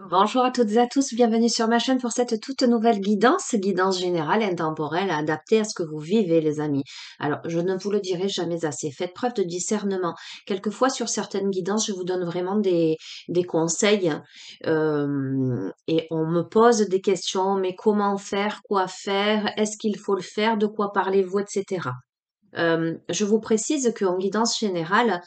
Bonjour à toutes et à tous, bienvenue sur ma chaîne pour cette toute nouvelle guidance générale intemporelle adaptée à ce que vous vivez les amis. Alors, je ne vous le dirai jamais assez, faites preuve de discernement. Quelquefois sur certaines guidances, je vous donne vraiment des conseils et on me pose des questions, mais comment faire, quoi faire, est-ce qu'il faut le faire, de quoi parlez-vous, etc. Je vous précise qu'en guidance générale,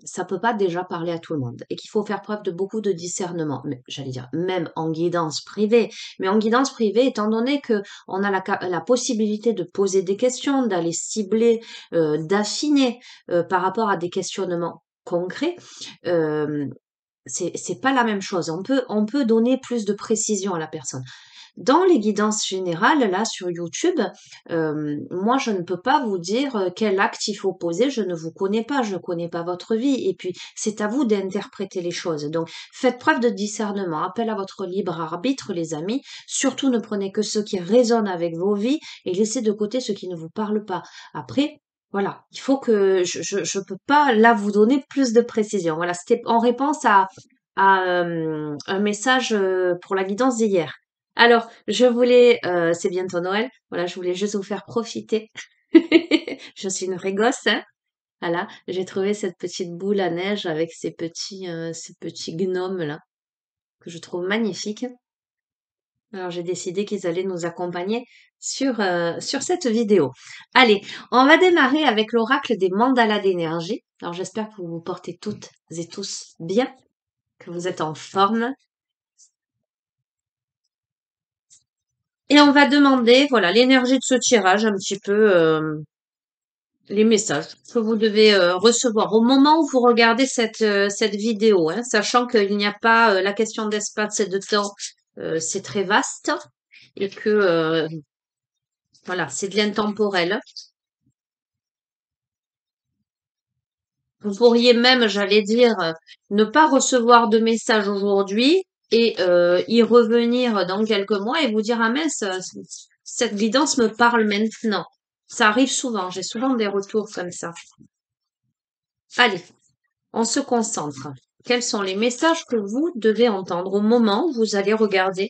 ça peut pas déjà parler à tout le monde et qu'il faut faire preuve de beaucoup de discernement. Mais j'allais dire même en guidance privée. Mais en guidance privée, étant donné que on a la possibilité de poser des questions, d'aller cibler, d'affiner, par rapport à des questionnements concrets, hem, c'est pas la même chose. On peut donner plus de précision à la personne. Dans les guidances générales, là, sur YouTube, moi, je ne peux pas vous dire quel acte il faut poser. Je ne vous connais pas, je ne connais pas votre vie. Et puis, c'est à vous d'interpréter les choses. Donc, faites preuve de discernement. Appel à votre libre arbitre, les amis. Surtout, ne prenez que ce qui résonne avec vos vies et laissez de côté ce qui ne vous parle pas. Après, voilà, il faut que je peux pas là vous donner plus de précision. Voilà, c'était en réponse à un message pour la guidance d'hier. Alors, je voulais, c'est bientôt Noël, voilà, je voulais juste vous faire profiter. Je suis une vraie gosse, hein. Voilà, j'ai trouvé cette petite boule à neige avec ces petits gnomes là que je trouve magnifiques. Alors, j'ai décidé qu'ils allaient nous accompagner sur cette vidéo. Allez, on va démarrer avec l'oracle des mandalas d'énergie. Alors, j'espère que vous vous portez toutes et tous bien, que vous êtes en forme. Et on va demander, voilà, l'énergie de ce tirage, un petit peu les messages que vous devez recevoir au moment où vous regardez cette vidéo, hein, sachant qu'il n'y a pas la question d'espace et de temps, c'est très vaste et que voilà, c'est de l'intemporel. Vous pourriez même, j'allais dire, ne pas recevoir de message aujourd'hui et y revenir dans quelques mois et vous dire, ah mince, cette guidance me parle maintenant. Ça arrive souvent, j'ai souvent des retours comme ça. Allez, on se concentre. Quels sont les messages que vous devez entendre au moment où vous allez regarder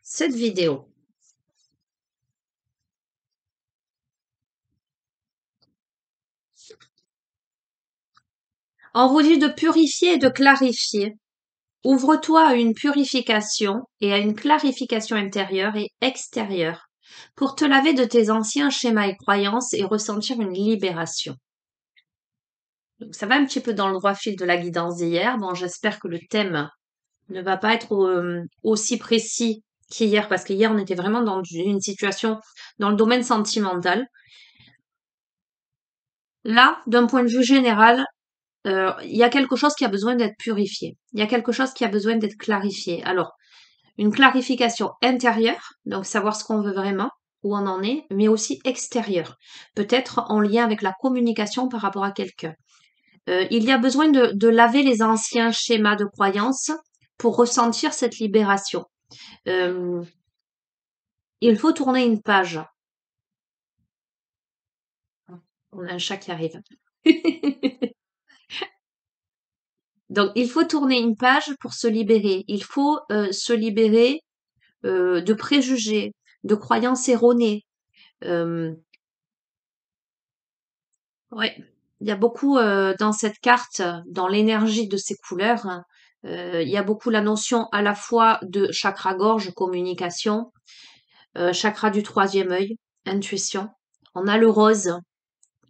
cette vidéo? On vous dit de purifier et de clarifier. Ouvre-toi à une purification et à une clarification intérieure et extérieure pour te laver de tes anciens schémas et croyances et ressentir une libération. Donc, ça va un petit peu dans le droit fil de la guidance d'hier. Bon, j'espère que le thème ne va pas être aussi précis qu'hier parce qu'hier on était vraiment dans une situation dans le domaine sentimental. Là, d'un point de vue général, il y a quelque chose qui a besoin d'être purifié. Il y a quelque chose qui a besoin d'être clarifié. Alors, une clarification intérieure, donc savoir ce qu'on veut vraiment, où on en est, mais aussi extérieure, peut-être en lien avec la communication par rapport à quelqu'un. Il y a besoin de laver les anciens schémas de croyances pour ressentir cette libération. Euh, il faut tourner une page. On a un chat qui arrive. Donc, il faut tourner une page pour se libérer. Il faut se libérer de préjugés, de croyances erronées. Euh, ouais, il y a beaucoup dans cette carte, dans l'énergie de ces couleurs, hein, il y a beaucoup la notion à la fois de chakra gorge, communication, chakra du troisième œil, intuition. On a le rose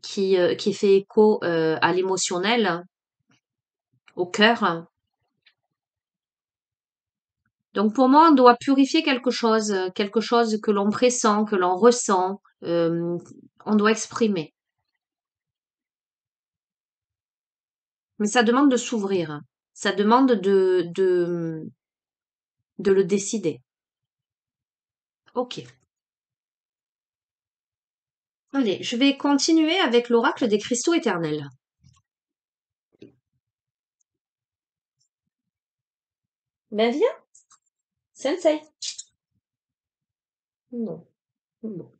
qui fait écho à l'émotionnel, au cœur. Donc pour moi, on doit purifier quelque chose que l'on pressent, que l'on ressent, on doit exprimer. Mais ça demande de s'ouvrir, hein. Ça demande de le décider. Ok. Allez, je vais continuer avec l'oracle des cristaux éternels. Ben viens, sensei. Non, non.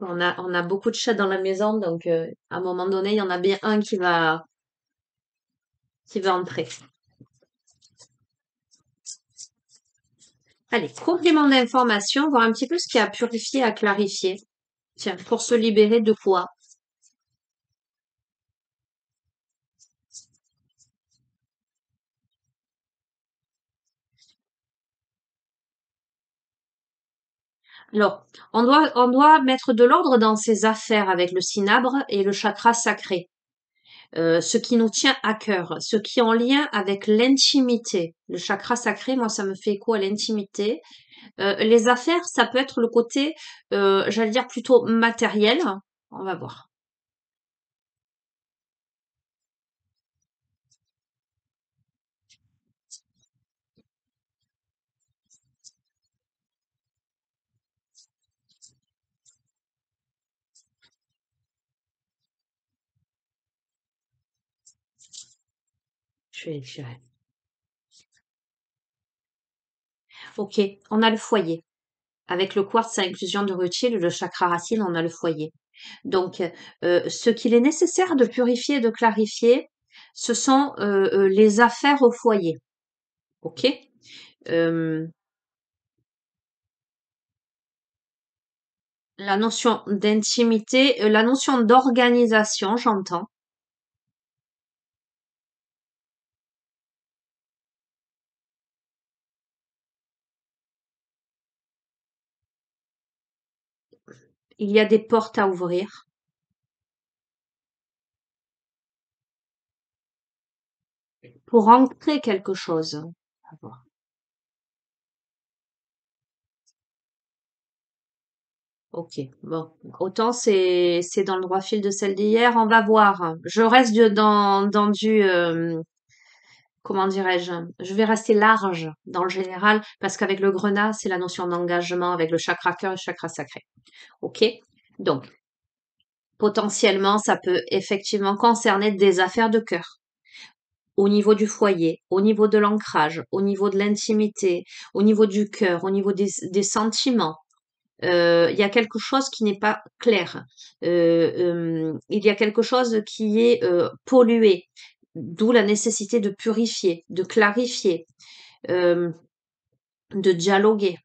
On a beaucoup de chats dans la maison, donc à un moment donné, il y en a bien un qui va entrer. Allez, complément d'information, voir un petit peu ce qu'il y a à purifier, à clarifier. Tiens, pour se libérer de quoi? Alors, on doit mettre de l'ordre dans ses affaires avec le cinabre et le chakra sacré. Ce qui nous tient à cœur, ce qui est en lien avec l'intimité. Le chakra sacré, moi, ça me fait écho à l'intimité. Les affaires, ça peut être le côté, j'allais dire plutôt matériel. On va voir. Je vais écrire. Ok, on a le foyer. Avec le quartz à inclusion de rutile, le chakra racine, on a le foyer. Donc, ce qu'il est nécessaire de purifier et de clarifier, ce sont les affaires au foyer. Ok. Euh, la notion d'intimité, la notion d'organisation, j'entends. Il y a des portes à ouvrir pour ancrer quelque chose. À voir. Ok, bon, autant c'est dans le droit fil de celle d'hier, on va voir. Je reste dans du comment dirais-je? Je vais rester large dans le général parce qu'avec le grenat, c'est la notion d'engagement avec le chakra cœur et le chakra sacré. Ok? Donc, potentiellement, ça peut effectivement concerner des affaires de cœur au niveau du foyer, au niveau de l'ancrage, au niveau de l'intimité, au niveau du cœur, au niveau des sentiments. Il y a quelque chose qui n'est pas clair. Il y a quelque chose qui est pollué, d'où la nécessité de purifier, de clarifier, euh, de dialoguer,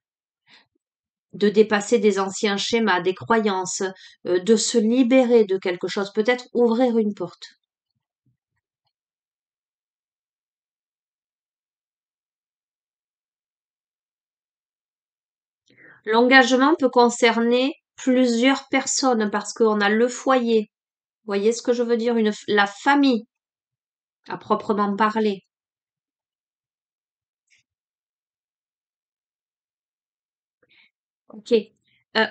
de dépasser des anciens schémas, des croyances, de se libérer de quelque chose, peut-être ouvrir une porte. L'engagement peut concerner plusieurs personnes parce qu'on a le foyer. Vous voyez ce que je veux dire? La famille, à proprement parler. Ok.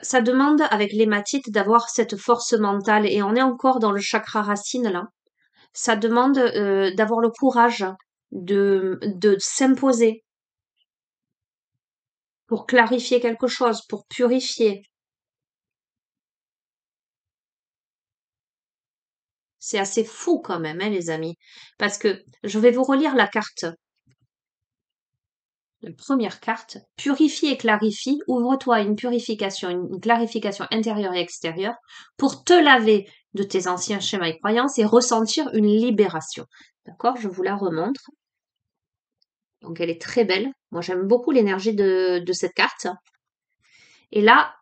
Ça demande avec l'hématite d'avoir cette force mentale et on est encore dans le chakra racine là. Ça demande d'avoir le courage de s'imposer pour clarifier quelque chose, pour purifier. C'est assez fou quand même, hein, les amis. Parce que je vais vous relire la carte. La première carte, purifie et clarifie, ouvre-toi à une purification, une clarification intérieure et extérieure pour te laver de tes anciens schémas et croyances et ressentir une libération. D'accord? Je vous la remontre. Donc elle est très belle. Moi j'aime beaucoup l'énergie de cette carte. Et là,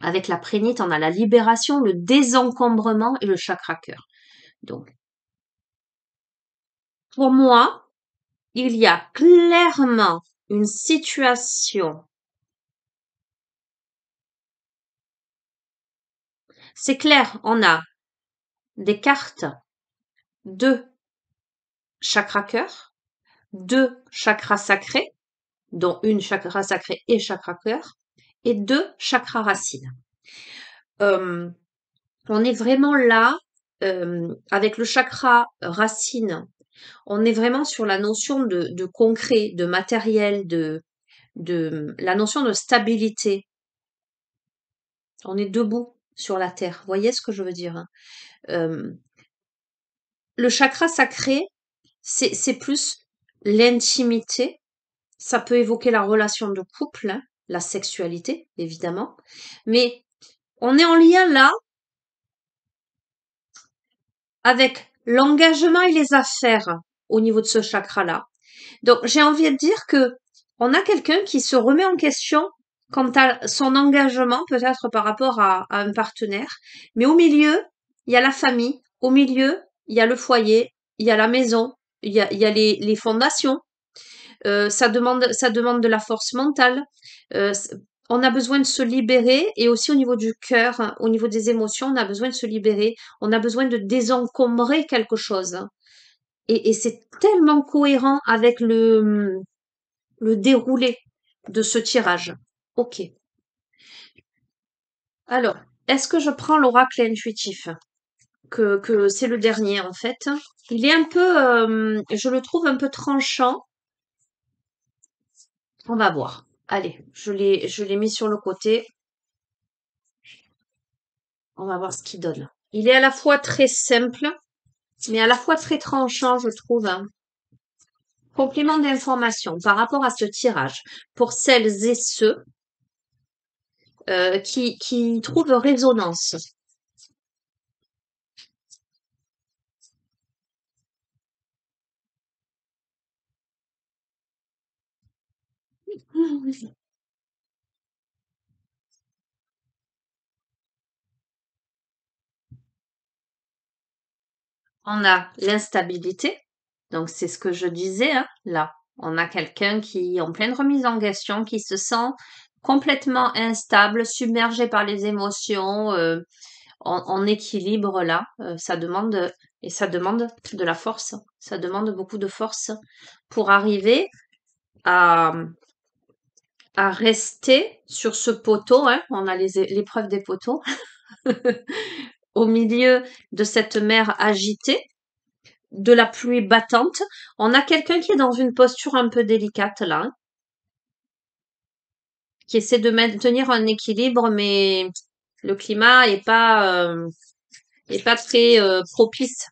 avec la prénite, on a la libération, le désencombrement et le chakra cœur. Donc, pour moi, il y a clairement une situation. C'est clair, on a des cartes de chakra cœur, deux chakras sacrés, dont une chakra sacré et chakra cœur, et deux chakras racines. Euh, on est vraiment là, avec le chakra racine, on est vraiment sur la notion de concret, de matériel, de la notion de stabilité. On est debout sur la terre. Vous voyez ce que je veux dire, hein? Euh, le chakra sacré, c'est plus l'intimité. Ça peut évoquer la relation de couple, hein, la sexualité, évidemment. Mais on est en lien là avec l'engagement et les affaires au niveau de ce chakra-là. Donc, j'ai envie de dire que On a quelqu'un qui se remet en question quant à son engagement, peut-être par rapport à un partenaire. Mais au milieu, il y a la famille. Au milieu, il y a le foyer. Il y a la maison. Il y a les fondations. Ça demande de la force mentale. Euh, c- on a besoin de se libérer et aussi au niveau du cœur, hein, au niveau des émotions, on a besoin de se libérer. On a besoin de désencombrer quelque chose. Et c'est tellement cohérent avec le déroulé de ce tirage. Ok. Alors, est-ce que je prends l'oracle intuitif? Que c'est le dernier en fait. Il est un peu, je le trouve un peu tranchant. On va voir. Allez, je l'ai mis sur le côté. On va voir ce qu'il donne. Il est à la fois très simple, mais à la fois très tranchant, je trouve, hein. Complément d'information par rapport à ce tirage pour celles et ceux qui trouvent résonance. On a l'instabilité, donc c'est ce que je disais, hein, là. On a quelqu'un qui est en pleine remise en question, qui se sent complètement instable, submergé par les émotions, en équilibre là. Ça demande de la force. Ça demande beaucoup de force pour arriver à, à rester sur ce poteau, hein. On a l'épreuve des poteaux au milieu de cette mer agitée, de la pluie battante. On a quelqu'un qui est dans une posture un peu délicate là, hein, qui essaie de maintenir un équilibre, mais le climat est pas très propice.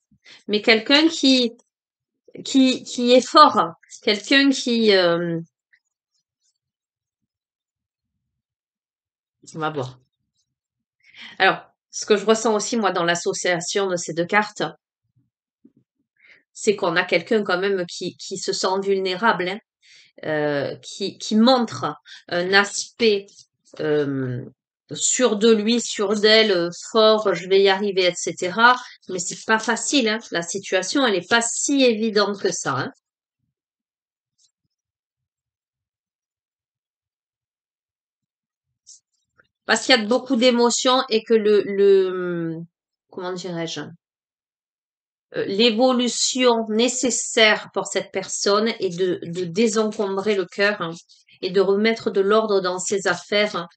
Mais quelqu'un qui est fort, hein. Quelqu'un qui on va voir. Alors, ce que je ressens aussi moi dans l'association de ces deux cartes, c'est qu'on a quelqu'un quand même qui se sent vulnérable, hein. Qui montre un aspect euh, sûr de lui, sûr d'elle, fort, je vais y arriver, etc. Mais c'est pas facile, hein. La situation, elle est pas si évidente que ça, hein. Parce qu'il y a beaucoup d'émotions et que comment dirais-je, l'évolution nécessaire pour cette personne est de désencombrer le cœur, hein, et de remettre de l'ordre dans ses affaires, hein,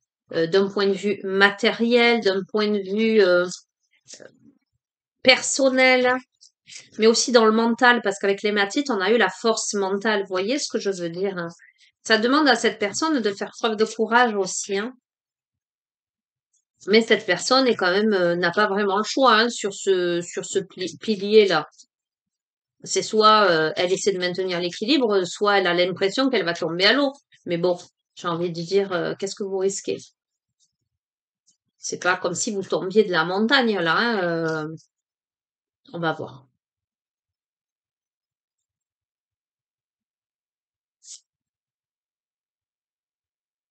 d'un point de vue matériel, d'un point de vue personnel, mais aussi dans le mental, parce qu'avec l'hématite, on a eu la force mentale. Vous voyez ce que je veux dire, hein? Ça demande à cette personne de faire preuve de courage aussi, hein. Mais cette personne est quand même n'a pas vraiment le choix, hein, sur ce pilier-là. C'est soit elle essaie de maintenir l'équilibre, soit elle a l'impression qu'elle va tomber à l'eau. Mais bon, j'ai envie de dire, qu'est-ce que vous risquez? C'est pas comme si vous tombiez de la montagne là, hein, on va voir.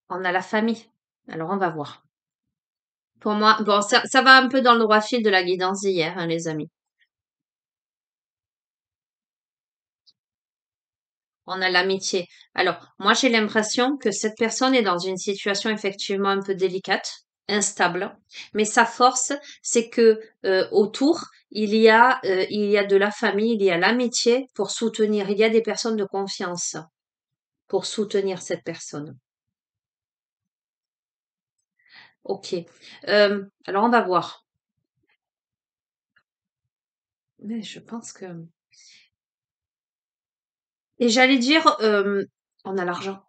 On a la famille. Alors on va voir. Pour moi, bon, ça va un peu dans le droit fil de la guidance d'hier, hein, les amis. On a l'amitié. Alors, moi, j'ai l'impression que cette personne est dans une situation effectivement un peu délicate, instable, mais sa force, c'est que autour, il y a de la famille, il y a l'amitié pour soutenir. Il y a des personnes de confiance pour soutenir cette personne. Ok. Alors, on va voir. Mais je pense que. Et j'allais dire, on a l'argent.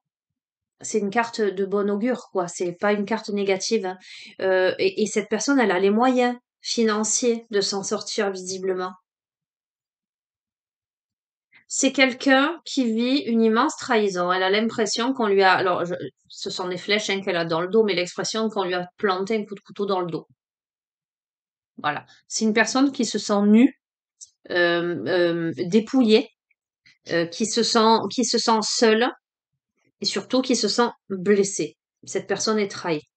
C'est une carte de bon augure, quoi. C'est pas une carte négative, hein. Et cette personne, elle a les moyens financiers de s'en sortir visiblement. C'est quelqu'un qui vit une immense trahison. Elle a l'impression qu'on lui a, alors, ce sont des flèches hein, qu'elle a dans le dos, mais l'expression qu'on lui a planté un coup de couteau dans le dos. Voilà. C'est une personne qui se sent nue, dépouillée, qui se sent seule, et surtout qui se sent blessé. Cette personne est trahie.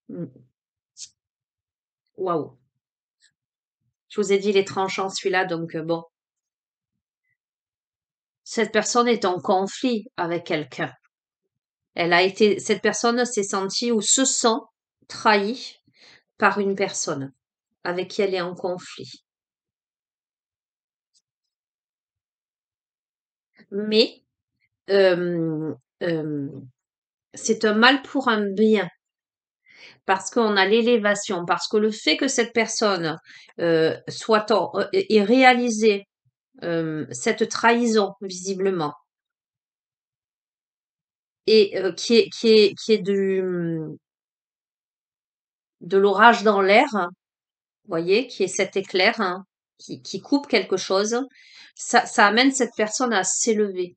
Mmh. Waouh! Je vous ai dit, il est tranchant celui-là, donc bon. Cette personne est en conflit avec quelqu'un. Cette personne s'est sentie ou se sent trahie par une personne avec qui elle est en conflit. Mais, hem, hem, c'est un mal pour un bien parce qu'on a l'élévation, parce que le fait que cette personne, ait réalisé, cette trahison visiblement et qui est de l'orage dans l'air, vous voyez, qui est cet éclair, hein, qui coupe quelque chose, ça amène cette personne à s'élever,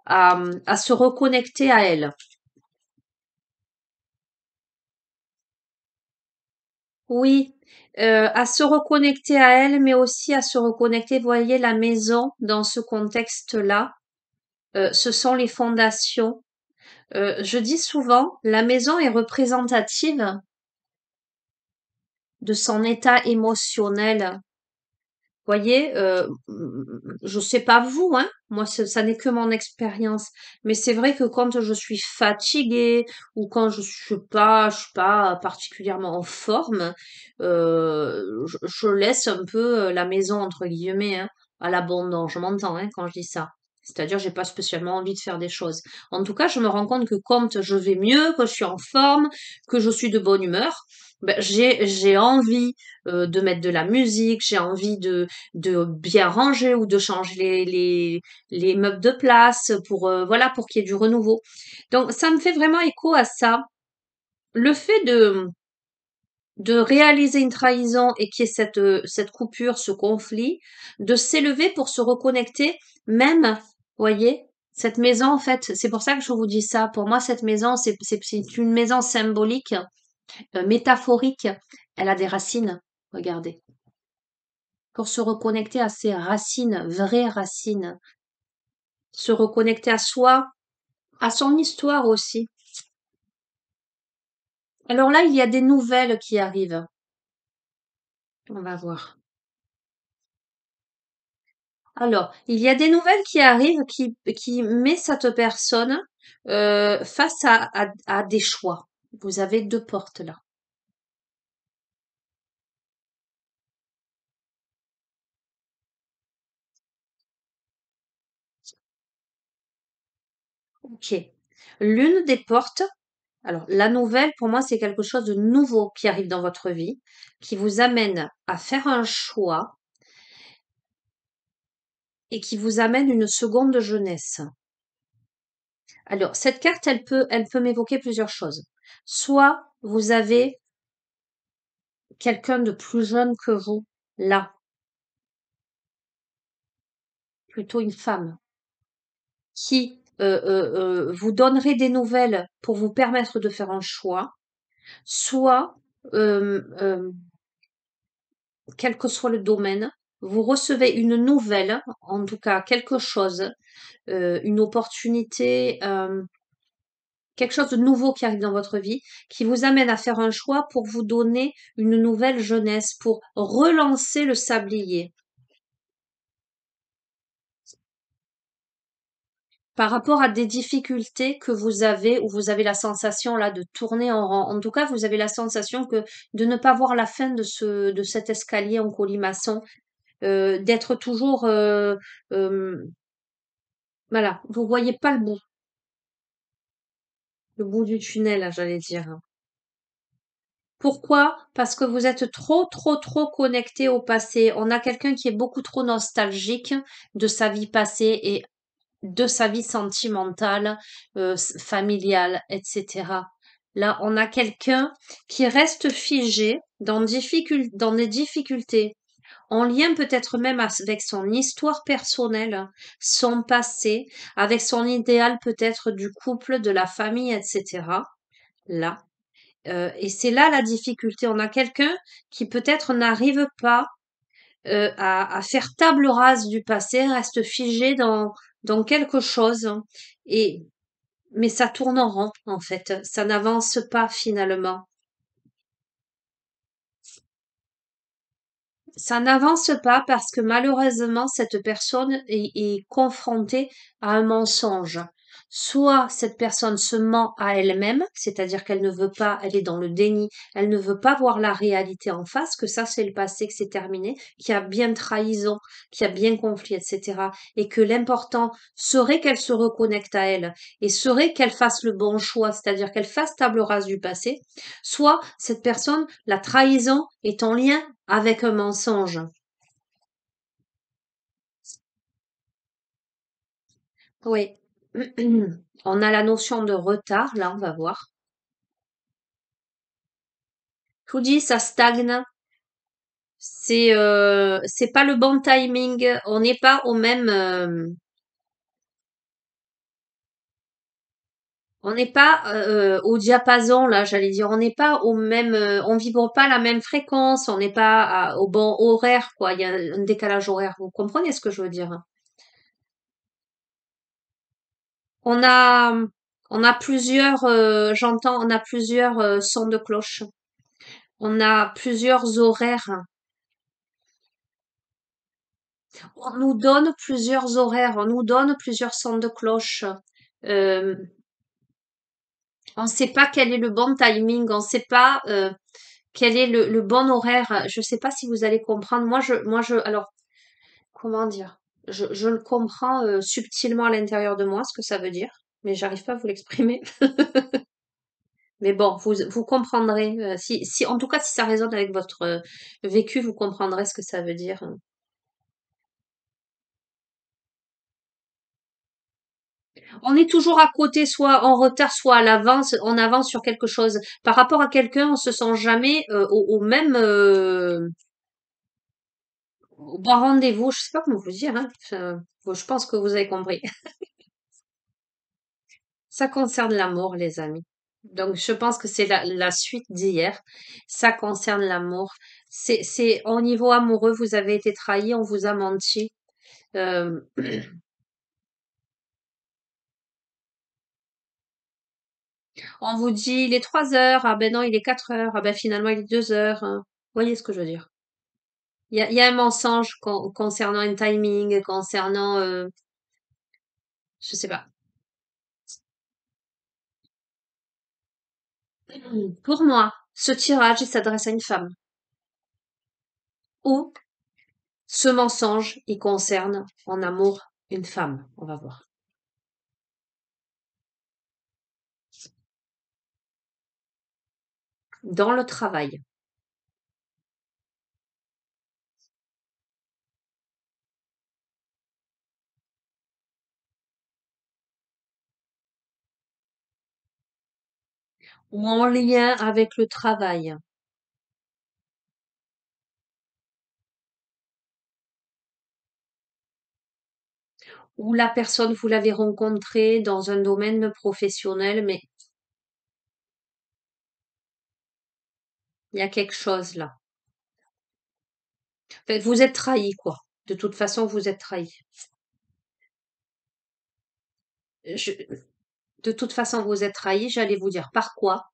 à se reconnecter à elle. Oui, à se reconnecter à elle, mais aussi à se reconnecter, vous voyez, la maison dans ce contexte-là, ce sont les fondations. Je dis souvent, la maison est représentative de son état émotionnel. Voyez, je sais pas vous, hein, moi ça n'est que mon expérience, mais c'est vrai que quand je suis fatiguée ou quand je suis pas particulièrement en forme, je laisse un peu, «la maison» entre guillemets, hein, à l'abandon. Je m'entends, hein, quand je dis ça. C'est-à-dire j'ai pas spécialement envie de faire des choses. En tout cas, je me rends compte que quand je vais mieux, que je suis en forme, que je suis de bonne humeur, ben j'ai envie, de mettre de la musique, j'ai envie de bien ranger ou de changer les meubles de place pour, voilà, pour qu'il y ait du renouveau. Donc ça me fait vraiment écho à ça. Le fait de réaliser une trahison et qu'il y ait cette coupure, ce conflit, de s'élever pour se reconnecter, même, voyez, cette maison, en fait, c'est pour ça que je vous dis ça. Pour moi, cette maison, c'est une maison symbolique, métaphorique. Elle a des racines, regardez. Pour se reconnecter à ses racines, vraies racines, se reconnecter à soi, à son histoire aussi. Alors là, il y a des nouvelles qui arrivent. On va voir. Alors, il y a des nouvelles qui arrivent qui met cette personne face à des choix. Vous avez deux portes là. Ok. L'une des portes, alors la nouvelle pour moi c'est quelque chose de nouveau qui arrive dans votre vie, qui vous amène à faire un choix et qui vous amène une seconde jeunesse. Alors, cette carte, elle peut m'évoquer plusieurs choses. Soit vous avez quelqu'un de plus jeune que vous, là, plutôt une femme, qui vous donnerait des nouvelles pour vous permettre de faire un choix. Soit, euh, euh, quel que soit le domaine, vous recevez une nouvelle, en tout cas quelque chose, une opportunité, quelque chose de nouveau qui arrive dans votre vie, qui vous amène à faire un choix pour vous donner une nouvelle jeunesse, pour relancer le sablier. Par rapport à des difficultés que vous avez, où vous avez la sensation là de tourner en rond. En tout cas, vous avez la sensation que de ne pas voir la fin de cet escalier en colimaçon, d'être toujours, voilà, vous voyez pas le bout du tunnel, j'allais dire. Pourquoi? Parce que vous êtes trop, trop, trop connecté au passé. On a quelqu'un qui est beaucoup trop nostalgique de sa vie passée et de sa vie sentimentale, familiale, etc. Là, on a quelqu'un qui reste figé dans des difficultés, en lien peut-être même avec son histoire personnelle, son passé, avec son idéal peut-être du couple, de la famille, etc. Là. Et c'est là la difficulté. On a quelqu'un qui peut-être n'arrive pas à faire table rase du passé, reste figé dans quelque chose. Et Mais ça tourne en rond, en fait. Ça n'avance pas finalement. Ça n'avance pas parce que malheureusement, cette personne est confrontée à un mensonge. Soit cette personne se ment à elle-même, c'est-à-dire qu'elle ne veut pas, elle est dans le déni, elle ne veut pas voir la réalité en face, que ça c'est le passé, que c'est terminé, qu'il y a bien trahison, qu'il y a bien conflit, etc. Et que l'important serait qu'elle se reconnecte à elle et serait qu'elle fasse le bon choix, c'est-à-dire qu'elle fasse table rase du passé. Soit cette personne, la trahison est en lien avec un mensonge. Oui. On a la notion de retard, là, on va voir. Je vous dis, ça stagne. C'est pas le bon timing. On n'est pas au même, on n'est pas au diapason, là, j'allais dire. On n'est pas au même, on vibre pas la même fréquence. On n'est pas au bon horaire, quoi. Il y a un décalage horaire. Vous comprenez ce que je veux dire? On a, on a plusieurs, j'entends, on a plusieurs sons de cloche. On a plusieurs horaires. On nous donne plusieurs horaires, on nous donne plusieurs sons de cloche. Euh, on ne sait pas quel est le bon timing, on ne sait pas quel est le bon horaire. Je ne sais pas si vous allez comprendre. Alors, comment dire? Je le comprends subtilement à l'intérieur de moi, ce que ça veut dire, mais j'arrive pas à vous l'exprimer. Mais bon, vous comprendrez. En tout cas, si ça résonne avec votre vécu, vous comprendrez ce que ça veut dire. On est toujours à côté, soit en retard, soit à l'avance, en avance sur quelque chose. Par rapport à quelqu'un, on se sent jamais au même au bon rendez-vous. Je sais pas comment vous dire, hein. Bon, je pense que vous avez compris. Ça concerne l'amour, les amis. Donc, je pense que c'est la suite d'hier. Ça concerne l'amour. C'est au niveau amoureux, vous avez été trahi, on vous a menti. Euh, on vous dit il est 3 heures, ah ben non, il est 4 heures, ah ben finalement il est 2 heures, hein. Vous voyez ce que je veux dire? Il y a un mensonge concernant un timing, concernant, je sais pas. Pour moi, ce tirage, il s'adresse à une femme. Ou ce mensonge, il concerne en amour une femme. On va voir. Dans le travail. Ou en lien avec le travail. Ou la personne, vous l'avez rencontrée dans un domaine professionnel, mais il y a quelque chose là. En fait, vous êtes trahi, quoi. De toute façon, vous êtes trahi. Je- de toute façon, vous êtes trahi. J'allais vous dire par quoi?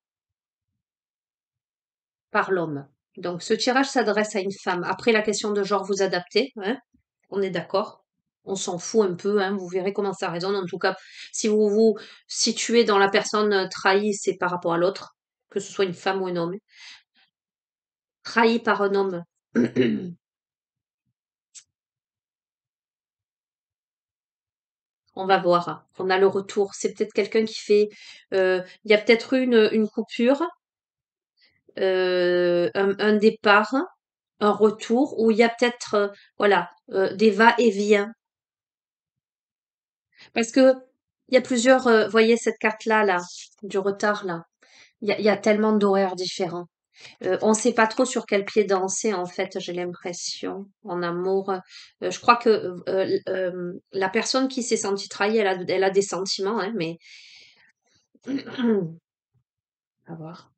Par l'homme. Donc, ce tirage s'adresse à une femme. Après, la question de genre, vous adaptez, hein, on est d'accord. On s'en fout un peu, hein, vous verrez comment ça résonne. En tout cas, si vous vous situez dans la personne trahie, c'est par rapport à l'autre, que ce soit une femme ou un homme. Trahi par un homme. On va voir. On a le retour. C'est peut-être quelqu'un qui fait. Il y a peut-être eu une coupure, un départ, un retour, où il y a peut-être, voilà, des va-et-vient. Parce que il y a plusieurs, voyez cette carte-là, là, du retard, là. Il y a tellement d'horaires différents. On ne sait pas trop sur quel pied danser, en fait, j'ai l'impression, en amour. Je crois que la personne qui s'est sentie trahie, elle a des sentiments, hein, mais à voir.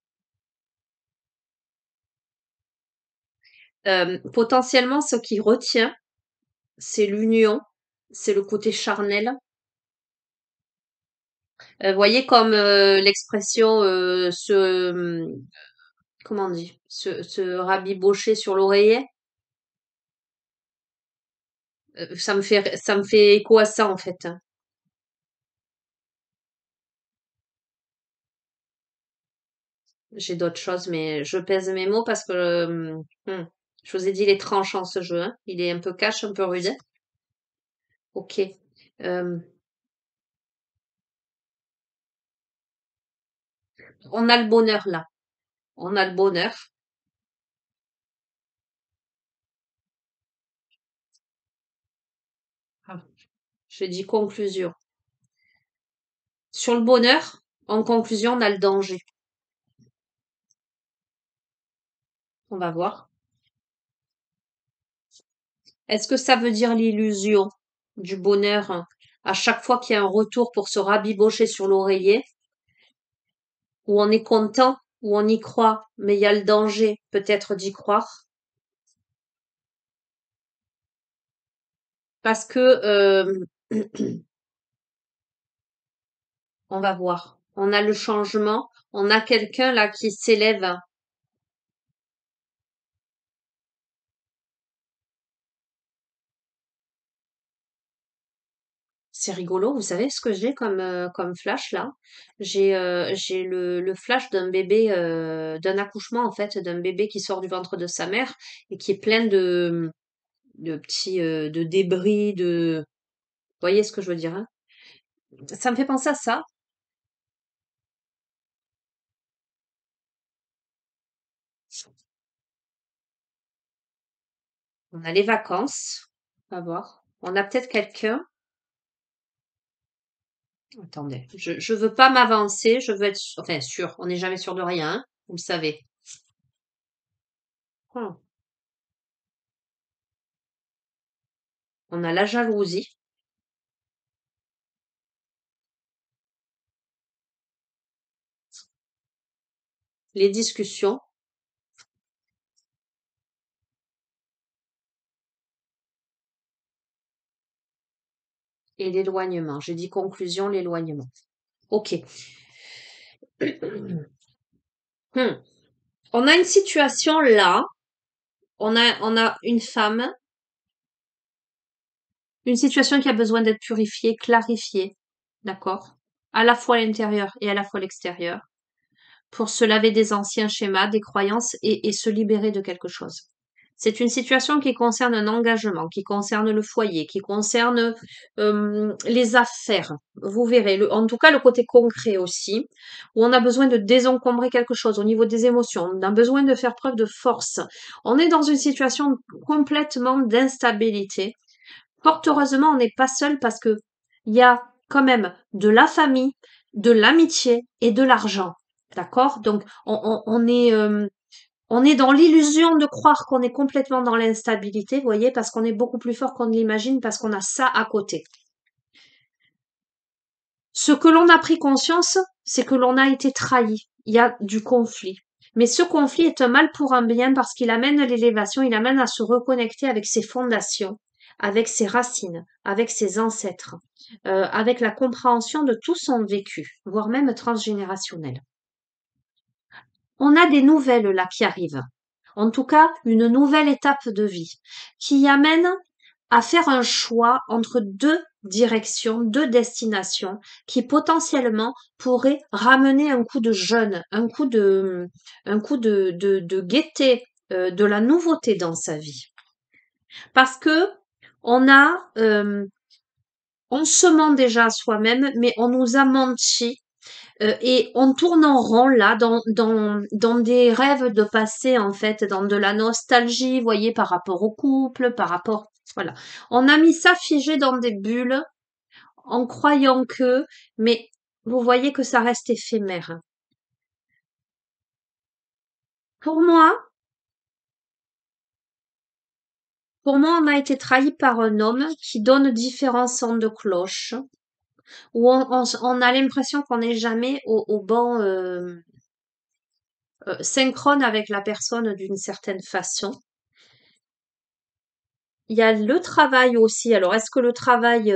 Potentiellement, ce qui retient, c'est l'union, c'est le côté charnel, Voyez comme l'expression comment on dit, se rabibocher sur l'oreiller. Ça me fait écho à ça en fait, hein. J'ai d'autres choses, mais je pèse mes mots parce que je vous ai dit, il est tranchant ce jeu, hein. Il est un peu cash, un peu rude. Ok. Euh, on a le bonheur là. On a le bonheur. Ah, j'ai dit conclusion. Sur le bonheur, en conclusion, on a le danger. On va voir. Est-ce que ça veut dire l'illusion du bonheur hein, à chaque fois qu'il y a un retour pour se rabibocher sur l'oreiller, où on est content, où on y croit, mais il y a le danger peut-être d'y croire, parce que on va voir. On a le changement, on a quelqu'un là qui s'élève. C'est rigolo, vous savez ce que j'ai comme flash là? J'ai le flash d'un bébé, d'un accouchement en fait, d'un bébé qui sort du ventre de sa mère et qui est plein de petits de débris, de... Vous voyez ce que je veux dire, hein? Ça me fait penser à ça. On a les vacances, on va voir. On a peut-être quelqu'un. Attendez, je veux pas m'avancer, je veux être enfin sûr. On n'est jamais sûr de rien, hein, vous le savez. Hmm. On a la jalousie, les discussions et l'éloignement. J'ai dit conclusion, l'éloignement. Ok. Hmm. On a une situation là. On a une femme, une situation qui a besoin d'être purifiée, clarifiée. D'accord? À la fois à l'intérieur et à la fois à l'extérieur. Pour se laver des anciens schémas, des croyances et se libérer de quelque chose. C'est une situation qui concerne un engagement, qui concerne le foyer, qui concerne les affaires. Vous verrez, en tout cas le côté concret aussi, où on a besoin de désencombrer quelque chose au niveau des émotions, on a besoin de faire preuve de force. On est dans une situation complètement d'instabilité. Fort heureusement, on n'est pas seul parce que il y a quand même de la famille, de l'amitié et de l'argent. D'accord? Donc, on est dans l'illusion de croire qu'on est complètement dans l'instabilité, vous voyez, parce qu'on est beaucoup plus fort qu'on ne l'imagine, parce qu'on a ça à côté. Ce que l'on a pris conscience, c'est que l'on a été trahi. Il y a du conflit. Mais ce conflit est un mal pour un bien parce qu'il amène l'élévation, il amène à se reconnecter avec ses fondations, avec ses racines, avec ses ancêtres, avec la compréhension de tout son vécu, voire même transgénérationnel. On a des nouvelles là qui arrivent. En tout cas, une nouvelle étape de vie qui amène à faire un choix entre deux directions, deux destinations qui potentiellement pourraient ramener un coup de jeune, un coup de gaieté, de la nouveauté dans sa vie. Parce que on se ment déjà à soi-même, mais on nous a menti et on tourne en rond là dans des rêves de passé en fait, dans de la nostalgie, vous voyez, par rapport au couple, par rapport, voilà. On a mis ça figé dans des bulles en croyant que, mais vous voyez que ça reste éphémère. Pour moi, pour moi, on a été trahi par un homme qui donne différents sons de cloche, où on a l'impression qu'on n'est jamais au banc synchrone avec la personne d'une certaine façon. Il y a le travail aussi. Alors, est-ce que le travail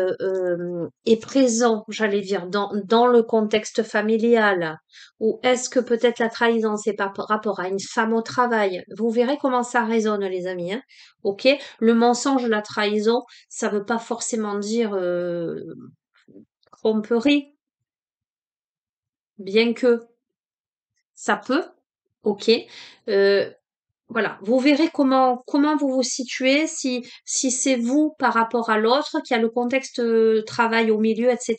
est présent, j'allais dire, dans le contexte familial, ou est-ce que peut-être la trahison, c'est par rapport à une femme au travail? Vous verrez comment ça résonne, les amis, hein. Ok? Le mensonge, la trahison, ça veut pas forcément dire tromperie, bien que ça peut. Ok? Euh, Voilà, vous verrez comment vous vous situez, si c'est vous par rapport à l'autre, qui a le contexte travail au milieu, etc.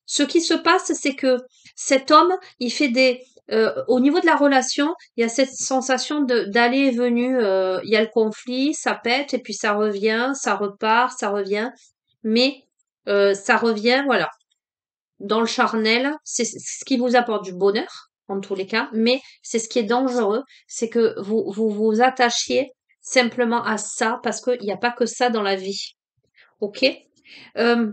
Ce qui se passe, c'est que cet homme, il fait au niveau de la relation, il y a cette sensation d'aller et venue. Il y a le conflit, ça pète et puis ça revient, ça repart, ça revient, mais ça revient, voilà, dans le charnel, c'est ce qui vous apporte du bonheur, en tous les cas, mais c'est ce qui est dangereux, c'est que vous attachiez simplement à ça, parce qu'il n'y a pas que ça dans la vie. Ok? Euh,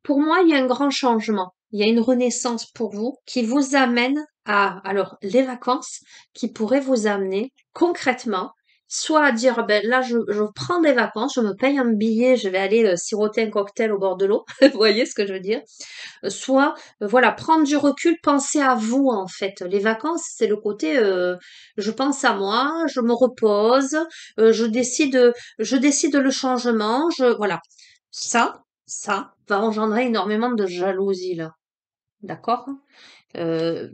pour moi, il y a un grand changement. Il y a une renaissance pour vous qui vous amène alors, les vacances qui pourraient vous amener concrètement, soit à dire, ben là, je prends des vacances, je me paye un billet, je vais aller siroter un cocktail au bord de l'eau. Vous voyez ce que je veux dire? Soit voilà, prendre du recul, penser à vous en fait. Les vacances, c'est le côté je pense à moi, je me repose, je décide le changement, voilà. Ça va engendrer énormément de jalousie là. D'accord? Euh,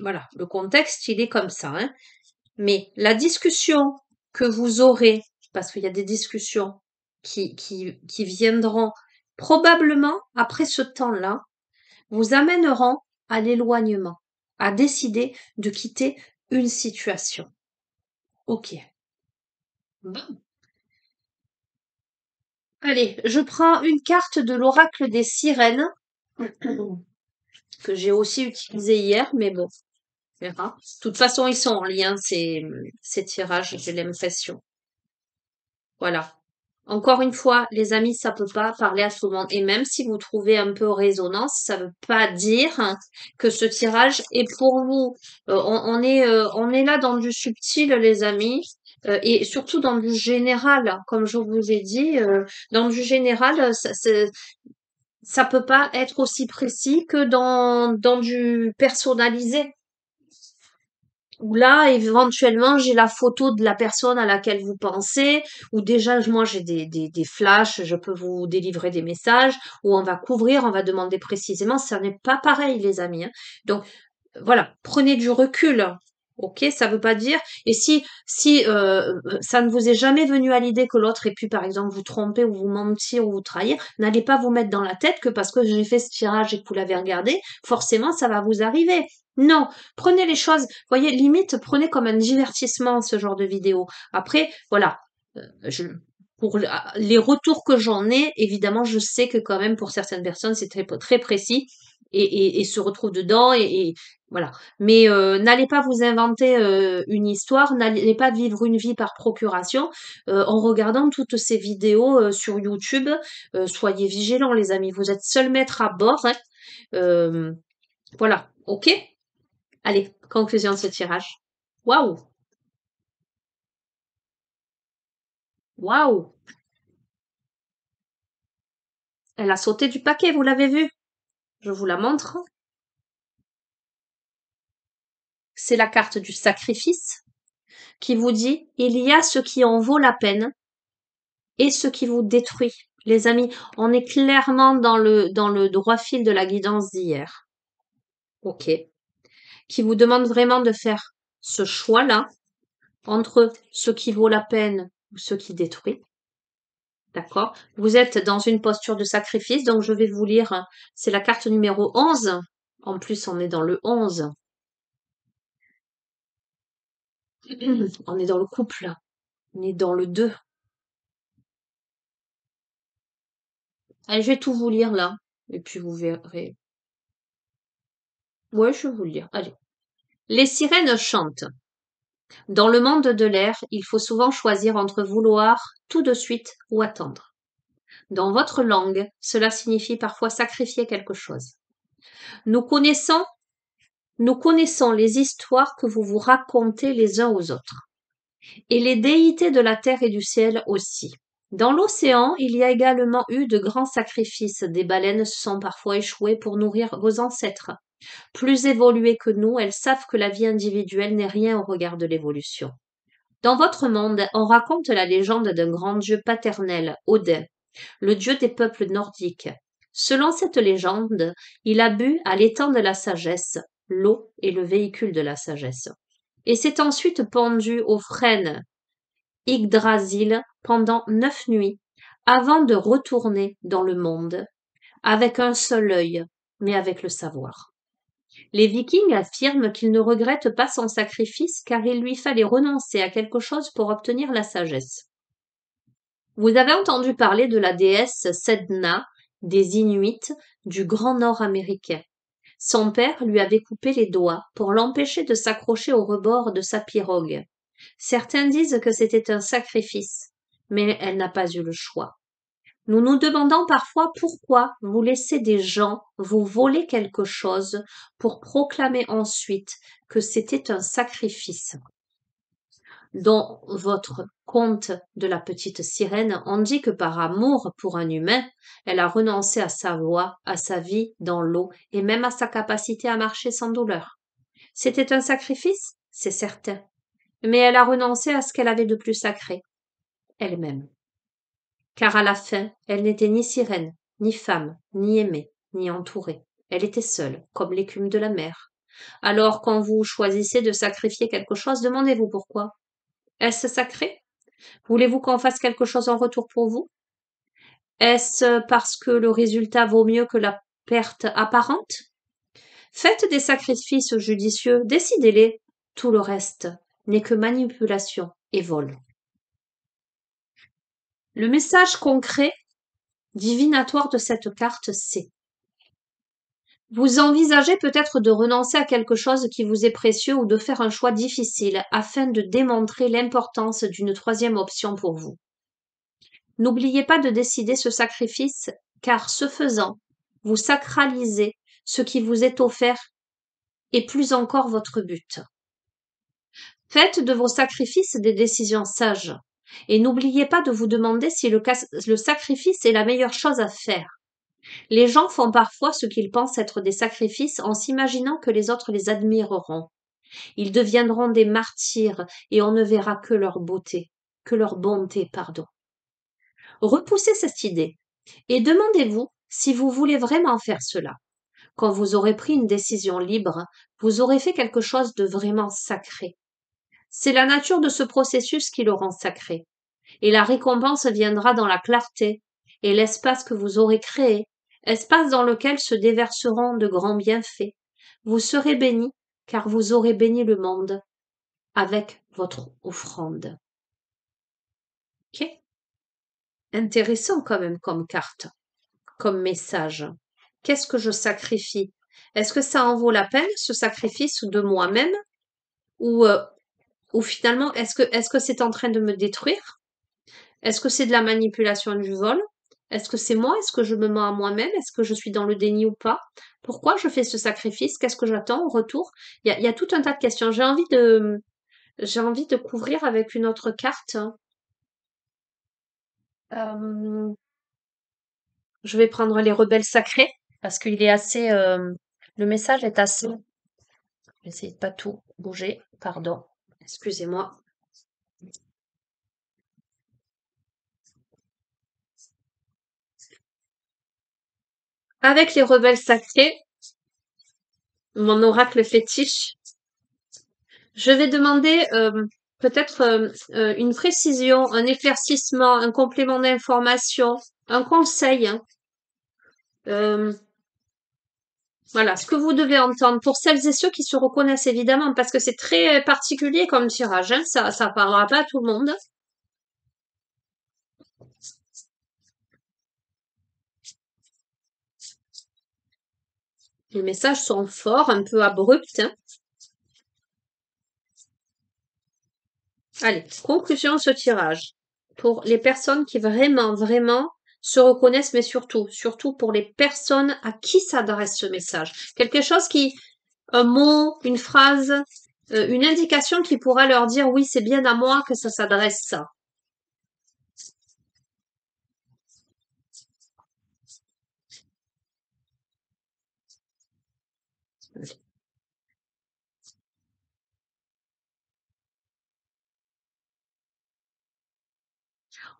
voilà, le contexte, il est comme ça, hein. Mais la discussion que vous aurez, parce qu'il y a des discussions qui viendront probablement après ce temps-là, vous amèneront à l'éloignement, à décider de quitter une situation. Ok. Bon. Allez, je prends une carte de l'oracle des sirènes, que j'ai aussi utilisé hier, mais bon, on verra. De toute façon, ils sont en lien, ces tirages, j'ai l'impression. Voilà. Encore une fois, les amis, ça peut pas parler à tout le monde. Et même si vous trouvez un peu résonance, ça veut pas dire que ce tirage est pour vous. On est là dans du subtil, les amis, et surtout dans du général. Comme je vous ai dit, dans du général, ça peut pas être aussi précis que dans du personnalisé. Ou là, éventuellement, j'ai la photo de la personne à laquelle vous pensez, ou déjà, moi, j'ai des flashs, je peux vous délivrer des messages, ou on va couvrir, on va demander précisément. Ça n'est pas pareil, les amis, hein. Donc, voilà, prenez du recul. Ok, ça veut pas dire. Et si ça ne vous est jamais venu à l'idée que l'autre ait pu, par exemple, vous tromper ou vous mentir ou vous trahir, n'allez pas vous mettre dans la tête que parce que j'ai fait ce tirage et que vous l'avez regardé, forcément, ça va vous arriver. Non, prenez les choses, voyez, limite, prenez comme un divertissement ce genre de vidéo. Après, voilà, pour les retours que j'en ai, évidemment, je sais que quand même pour certaines personnes, c'est très, très précis et se retrouvent dedans et voilà. Mais n'allez pas vous inventer une histoire, n'allez pas vivre une vie par procuration en regardant toutes ces vidéos sur YouTube. Soyez vigilants, les amis. Vous êtes seul maître à bord, hein. Euh, voilà, ok? Allez, conclusion de ce tirage. Waouh! Waouh! Elle a sauté du paquet, vous l'avez vu? Je vous la montre. C'est la carte du sacrifice qui vous dit il y a ce qui en vaut la peine et ce qui vous détruit. Les amis, on est clairement dans le droit fil de la guidance d'hier. Ok. Qui vous demande vraiment de faire ce choix-là entre ce qui vaut la peine ou ce qui détruit. D'accord? Vous êtes dans une posture de sacrifice, donc je vais vous lire, c'est la carte numéro 11. En plus, on est dans le 11. On est dans le couple. On est dans le 2. Allez, je vais tout vous lire là. Et puis vous verrez. Ouais, je vais vous le lire. Allez. Les sirènes chantent. Dans le monde de l'air, il faut souvent choisir entre vouloir tout de suite ou attendre. Dans votre langue, cela signifie parfois sacrifier quelque chose. Nous connaissons, nous connaissons les histoires que vous vous racontez les uns aux autres. et les déités de la terre et du ciel aussi. Dans l'océan, il y a également eu de grands sacrifices. Des baleines se sont parfois échouées pour nourrir vos ancêtres. Plus évoluées que nous, elles savent que la vie individuelle n'est rien au regard de l'évolution. Dans votre monde, on raconte la légende d'un grand dieu paternel, Odin, le dieu des peuples nordiques. Selon cette légende, il a bu à l'étang de la sagesse. L'eau est le véhicule de la sagesse. Et s'est ensuite pendu au frêne Yggdrasil pendant 9 nuits, avant de retourner dans le monde, avec un seul œil, mais avec le savoir. Les Vikings affirment qu'ils ne regrettent pas son sacrifice car il lui fallait renoncer à quelque chose pour obtenir la sagesse. Vous avez entendu parler de la déesse Sedna des Inuits du Grand Nord américain. Son père lui avait coupé les doigts pour l'empêcher de s'accrocher au rebord de sa pirogue. Certains disent que c'était un sacrifice, mais elle n'a pas eu le choix. Nous nous demandons parfois pourquoi vous laissez des gens vous voler quelque chose pour proclamer ensuite que c'était un sacrifice. Dans votre conte de la petite sirène, on dit que par amour pour un humain, elle a renoncé à sa voix, à sa vie dans l'eau et même à sa capacité à marcher sans douleur. C'était un sacrifice, c'est certain, mais elle a renoncé à ce qu'elle avait de plus sacré, elle-même. Car à la fin, elle n'était ni sirène, ni femme, ni aimée, ni entourée. Elle était seule, comme l'écume de la mer. Alors, quand vous choisissez de sacrifier quelque chose, demandez-vous pourquoi. Est-ce sacré? Voulez-vous qu'on fasse quelque chose en retour pour vous? Est-ce parce que le résultat vaut mieux que la perte apparente? Faites des sacrifices judicieux, décidez-les. Tout le reste n'est que manipulation et vol. Le message concret, divinatoire de cette carte, c'est: vous envisagez peut-être de renoncer à quelque chose qui vous est précieux ou de faire un choix difficile afin de démontrer l'importance d'une troisième option pour vous. N'oubliez pas de décider ce sacrifice, car ce faisant, vous sacralisez ce qui vous est offert et plus encore votre but. Faites de vos sacrifices des décisions sages et n'oubliez pas de vous demander si le sacrifice est la meilleure chose à faire. Les gens font parfois ce qu'ils pensent être des sacrifices en s'imaginant que les autres les admireront. Ils deviendront des martyrs et on ne verra que leur beauté, que leur bonté, pardon. Repoussez cette idée et demandez-vous si vous voulez vraiment faire cela. Quand vous aurez pris une décision libre, vous aurez fait quelque chose de vraiment sacré. C'est la nature de ce processus qui le rend sacré. Et la récompense viendra dans la clarté et l'espace que vous aurez créé, espace dans lequel se déverseront de grands bienfaits. Vous serez bénis, car vous aurez béni le monde avec votre offrande. Ok? Intéressant quand même comme carte, comme message. Qu'est-ce que je sacrifie? Est-ce que ça en vaut la peine, ce sacrifice de moi-même? Ou finalement, est-ce que c'est en train de me détruire? Est-ce que c'est de la manipulation du vol? Est-ce que c'est moi? Est-ce que je me mens à moi-même? Est-ce que je suis dans le déni ou pas? Pourquoi je fais ce sacrifice? Qu'est-ce que j'attends au retour? Il y a tout un tas de questions. J'ai envie de couvrir avec une autre carte. Euh, je vais prendre les rebelles sacrés parce qu'il est assez, le message est assez. Je vais essayer de pas tout bouger. Pardon. Excusez-moi. Avec les rebelles sacrés, mon oracle fétiche, je vais demander peut-être une précision, un éclaircissement, un complément d'information, un conseil. Hein. Voilà, ce que vous devez entendre pour celles et ceux qui se reconnaissent évidemment, parce que c'est très particulier comme tirage, hein, ça parlera pas à tout le monde. Les messages sont forts, un peu abrupts. Hein. Allez, conclusion de ce tirage. Pour les personnes qui vraiment, vraiment se reconnaissent, mais surtout pour les personnes à qui s'adresse ce message. Quelque chose qui, un mot, une phrase Une indication qui pourra leur dire oui, c'est bien à moi que ça s'adresse ça.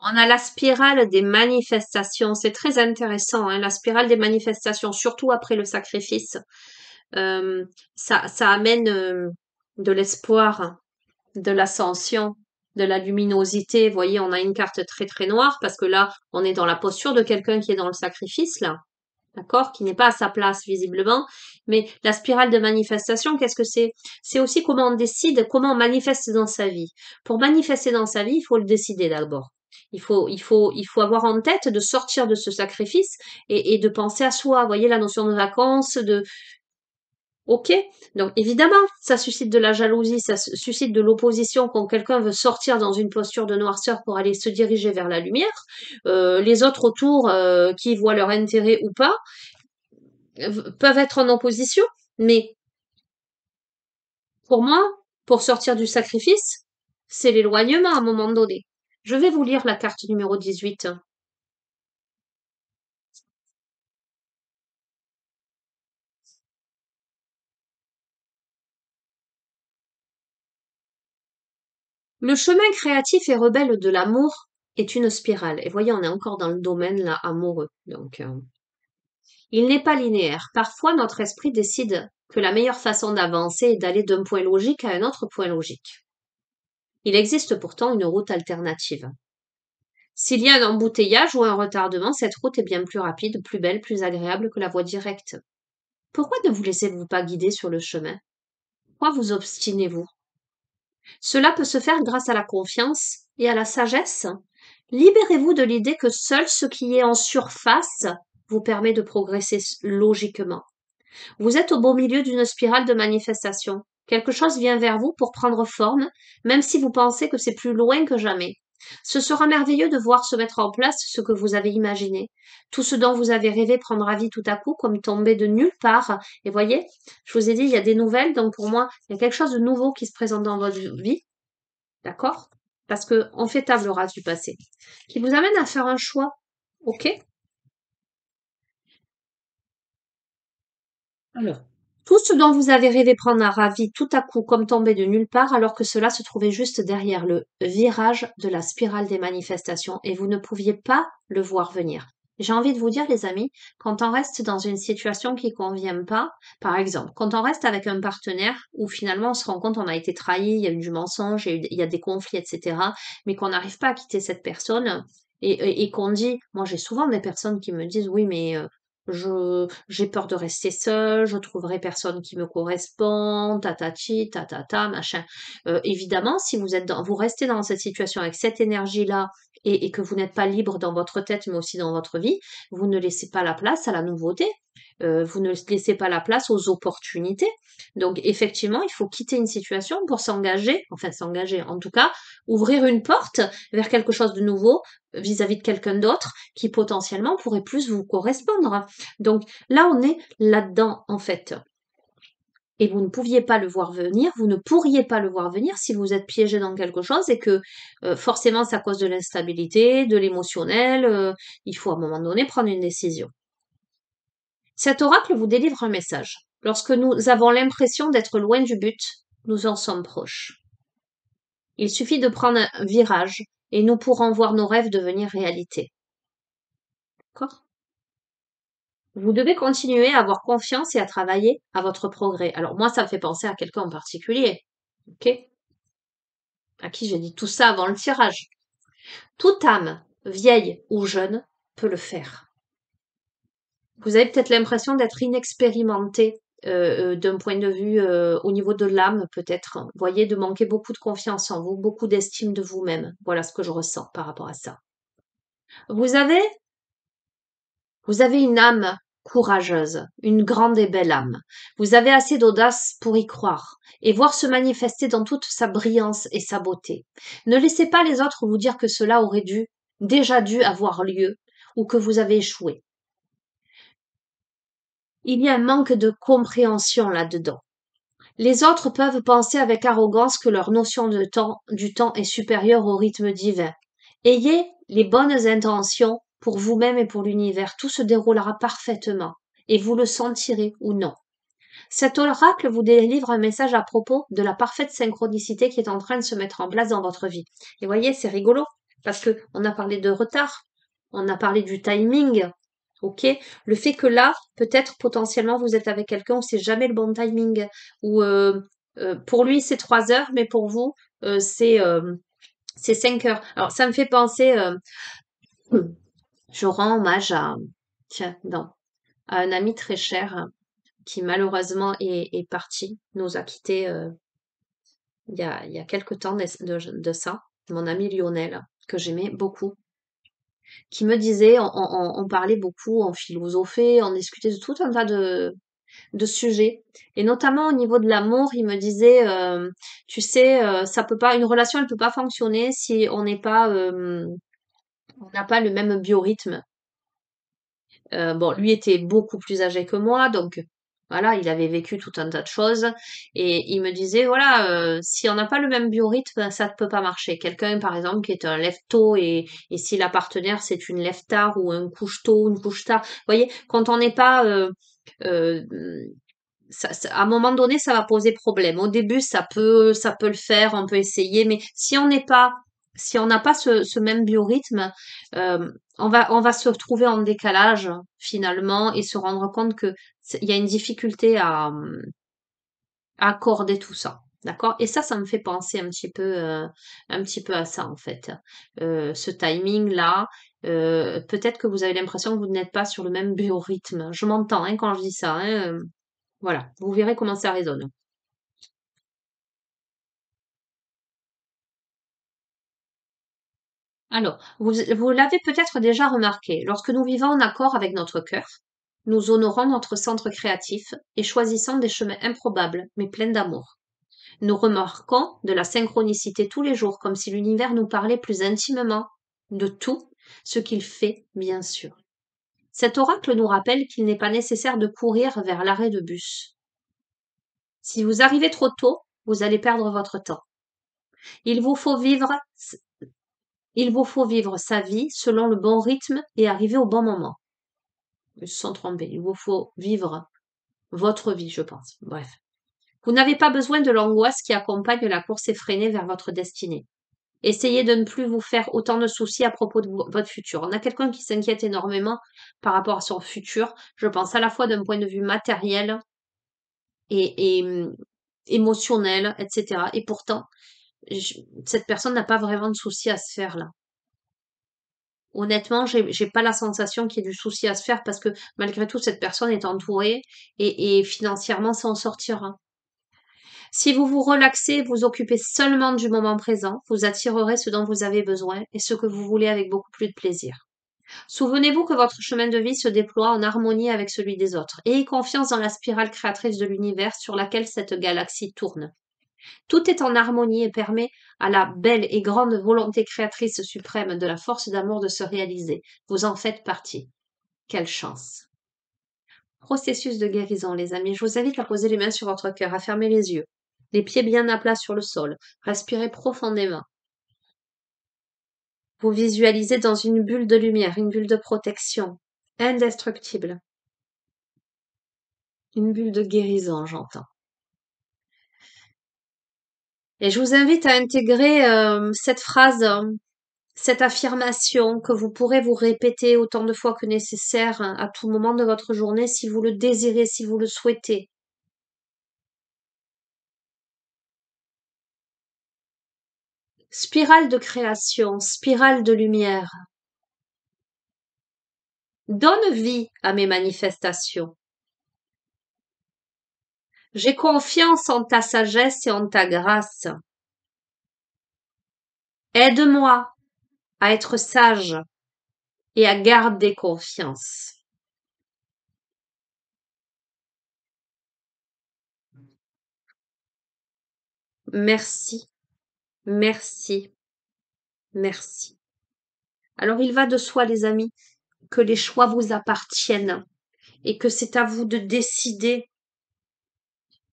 On a la spirale des manifestations. C'est très intéressant, hein, la spirale des manifestations, surtout après le sacrifice. Euh, ça amène de l'espoir, de l'ascension, de la luminosité. Vous voyez, on a une carte très très noire parce que là, on est dans la posture de quelqu'un qui est dans le sacrifice, là. D'accord? Qui n'est pas à sa place, visiblement. Mais la spirale de manifestation, qu'est-ce que c'est? C'est aussi comment on décide, comment on manifeste dans sa vie. Pour manifester dans sa vie, il faut le décider d'abord. Il faut avoir en tête de sortir de ce sacrifice et de penser à soi. Vous voyez la notion de vacances, de, ok? Donc évidemment, ça suscite de la jalousie, ça suscite de l'opposition quand quelqu'un veut sortir dans une posture de noirceur pour aller se diriger vers la lumière. Les autres autour, qui voient leur intérêt ou pas, peuvent être en opposition, mais pour moi, pour sortir du sacrifice, c'est l'éloignement à un moment donné. Je vais vous lire la carte numéro 18. Le chemin créatif et rebelle de l'amour est une spirale. Et voyez, on est encore dans le domaine là amoureux. Donc, il n'est pas linéaire. Parfois, notre esprit décide que la meilleure façon d'avancer est d'aller d'un point logique à un autre point logique. Il existe pourtant une route alternative. S'il y a un embouteillage ou un retardement, cette route est bien plus rapide, plus belle, plus agréable que la voie directe. Pourquoi ne vous laissez-vous pas guider sur le chemin? Pourquoi vous obstinez-vous? Cela peut se faire grâce à la confiance et à la sagesse. Libérez-vous de l'idée que seul ce qui est en surface vous permet de progresser logiquement. Vous êtes au beau milieu d'une spirale de manifestation. Quelque chose vient vers vous pour prendre forme, même si vous pensez que c'est plus loin que jamais. Ce sera merveilleux de voir se mettre en place ce que vous avez imaginé. Tout ce dont vous avez rêvé prendra vie tout à coup, comme tombé de nulle part. Et voyez, je vous ai dit, il y a des nouvelles, donc pour moi, il y a quelque chose de nouveau qui se présente dans votre vie. D'accord? Parce que on fait table rase du passé. Qui vous amène à faire un choix. Ok? Alors, tout ce dont vous avez rêvé prendre un ravi tout à coup comme tombé de nulle part alors que cela se trouvait juste derrière le virage de la spirale des manifestations et vous ne pouviez pas le voir venir. J'ai envie de vous dire, les amis, quand on reste dans une situation qui convient pas, par exemple, quand on reste avec un partenaire où finalement on se rend compte on a été trahi, il y a eu du mensonge, il y a des conflits, etc., mais qu'on n'arrive pas à quitter cette personne et qu'on dit, moi j'ai souvent des personnes qui me disent, oui, mais j'ai peur de rester seule, je trouverai personne qui me correspond, tatati, tatata, machin. Évidemment, si vous restez dans cette situation avec cette énergie-là et que vous n'êtes pas libre dans votre tête, mais aussi dans votre vie, vous ne laissez pas la place à la nouveauté. Vous ne laissez pas la place aux opportunités. Donc, effectivement, il faut quitter une situation pour s'engager, enfin s'engager, en tout cas, ouvrir une porte vers quelque chose de nouveau vis-à-vis de quelqu'un d'autre qui potentiellement pourrait plus vous correspondre. Donc là, on est là-dedans, en fait. Et vous ne pouviez pas le voir venir, vous ne pourriez pas le voir venir si vous êtes piégé dans quelque chose et que forcément ça cause de l'instabilité, de l'émotionnel, il faut à un moment donné prendre une décision. Cet oracle vous délivre un message. Lorsque nous avons l'impression d'être loin du but, nous en sommes proches. Il suffit de prendre un virage et nous pourrons voir nos rêves devenir réalité. D'accord? Vous devez continuer à avoir confiance et à travailler à votre progrès. Alors moi, ça me fait penser à quelqu'un en particulier, ok? À qui j'ai dit tout ça avant le tirage. Toute âme, vieille ou jeune, peut le faire. Vous avez peut-être l'impression d'être inexpérimenté d'un point de vue au niveau de l'âme, peut-être. Vous voyez, de manquer beaucoup de confiance en vous, beaucoup d'estime de vous-même. Voilà ce que je ressens par rapport à ça. Vous avez Vous avez une âme courageuse, une grande et belle âme. Vous avez assez d'audace pour y croire et voir se manifester dans toute sa brillance et sa beauté. Ne laissez pas les autres vous dire que cela aurait déjà dû avoir lieu ou que vous avez échoué. Il y a un manque de compréhension là-dedans. Les autres peuvent penser avec arrogance que leur notion du temps est supérieure au rythme divin. Ayez les bonnes intentions pour vous-même et pour l'univers. Tout se déroulera parfaitement et vous le sentirez ou non. Cet oracle vous délivre un message à propos de la parfaite synchronicité qui est en train de se mettre en place dans votre vie. Et voyez, c'est rigolo parce que on a parlé de retard, on a parlé du timing, ok? Le fait que là, peut-être potentiellement vous êtes avec quelqu'un où c'est jamais le bon timing, ou pour lui c'est 3 heures, mais pour vous c'est 5 heures. Alors ça me fait penser, je rends hommage à tiens, non, à un ami très cher qui malheureusement est parti, nous a quittés il y a quelque temps de ça, mon ami Lionel, que j'aimais beaucoup, qui me disait, on parlait beaucoup, on philosophait, on discutait de tout un tas de sujets, et notamment au niveau de l'amour, il me disait, tu sais, ça peut pas, une relation, elle peut pas fonctionner si on n'a pas le même biorhythme. Bon, lui était beaucoup plus âgé que moi, donc voilà, il avait vécu tout un tas de choses. Et il me disait, voilà, si on n'a pas le même biorhythme, ça ne peut pas marcher. Quelqu'un, par exemple, qui est un lève-tôt et si la partenaire, c'est une lève-tard ou un couche-tôt, une couche-tard. Vous voyez, quand on n'est pas... euh, à un moment donné, ça va poser problème. Au début, ça peut le faire, on peut essayer, mais si on n'a pas ce même biorhythme, on va se retrouver en décalage finalement et se rendre compte que il y a une difficulté à accorder tout ça. D'accord? Et ça me fait penser un petit peu à ça en fait. Ce timing-là, peut-être que vous avez l'impression que vous n'êtes pas sur le même biorhythme. Je m'entends hein, quand je dis ça. Hein, voilà, vous verrez comment ça résonne. Alors, vous l'avez peut-être déjà remarqué, lorsque nous vivons en accord avec notre cœur, nous honorons notre centre créatif et choisissons des chemins improbables mais pleins d'amour. Nous remarquons de la synchronicité tous les jours, comme si l'univers nous parlait plus intimement de tout ce qu'il fait, bien sûr. Cet oracle nous rappelle qu'il n'est pas nécessaire de courir vers l'arrêt de bus. Si vous arrivez trop tôt, vous allez perdre votre temps. Il vous faut vivre Il vous faut vivre sa vie selon le bon rythme et arriver au bon moment. Sans tromper. Il vous faut vivre votre vie, je pense. Bref. Vous n'avez pas besoin de l'angoisse qui accompagne la course effrénée vers votre destinée. Essayez de ne plus vous faire autant de soucis à propos de votre futur. On a quelqu'un qui s'inquiète énormément par rapport à son futur. Je pense à la fois d'un point de vue matériel et émotionnel, etc. Et pourtant, cette personne n'a pas vraiment de soucis à se faire là. Honnêtement, j'ai pas la sensation qu'il y ait du souci à se faire parce que malgré tout, cette personne est entourée et financièrement, ça en sortira. Si vous vous relaxez, vous occupez seulement du moment présent, vous attirerez ce dont vous avez besoin et ce que vous voulez avec beaucoup plus de plaisir. Souvenez-vous que votre chemin de vie se déploie en harmonie avec celui des autres. Ayez confiance dans la spirale créatrice de l'univers sur laquelle cette galaxie tourne. Tout est en harmonie et permet à la belle et grande volonté créatrice suprême de la force d'amour de se réaliser. Vous en faites partie. Quelle chance. Processus de guérison, les amis. Je vous invite à poser les mains sur votre cœur, à fermer les yeux, les pieds bien à plat sur le sol. Respirez profondément. Vous visualisez dans une bulle de lumière, une bulle de protection, indestructible. Une bulle de guérison, j'entends. Et je vous invite à intégrer cette phrase, cette affirmation que vous pourrez vous répéter autant de fois que nécessaire hein, à tout moment de votre journée si vous le désirez, si vous le souhaitez. Spirale de création, spirale de lumière. Donne vie à mes manifestations. J'ai confiance en ta sagesse et en ta grâce. Aide-moi à être sage et à garder confiance. Merci, merci, merci. Alors il va de soi, les amis, que les choix vous appartiennent et que c'est à vous de décider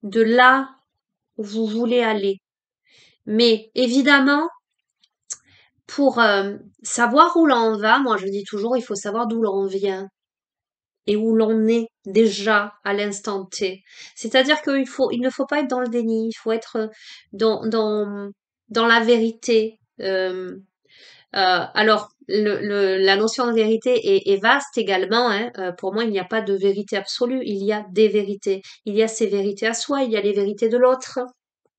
de là où vous voulez aller. Mais évidemment, pour savoir où l'on va, moi je dis toujours, il faut savoir d'où l'on vient et où l'on est déjà à l'instant T. C'est-à-dire il ne faut pas être dans le déni, il faut être dans la vérité. Alors, la notion de vérité est vaste également, hein. Pour moi, il n'y a pas de vérité absolue, il y a des vérités. Il y a ses vérités à soi, il y a les vérités de l'autre,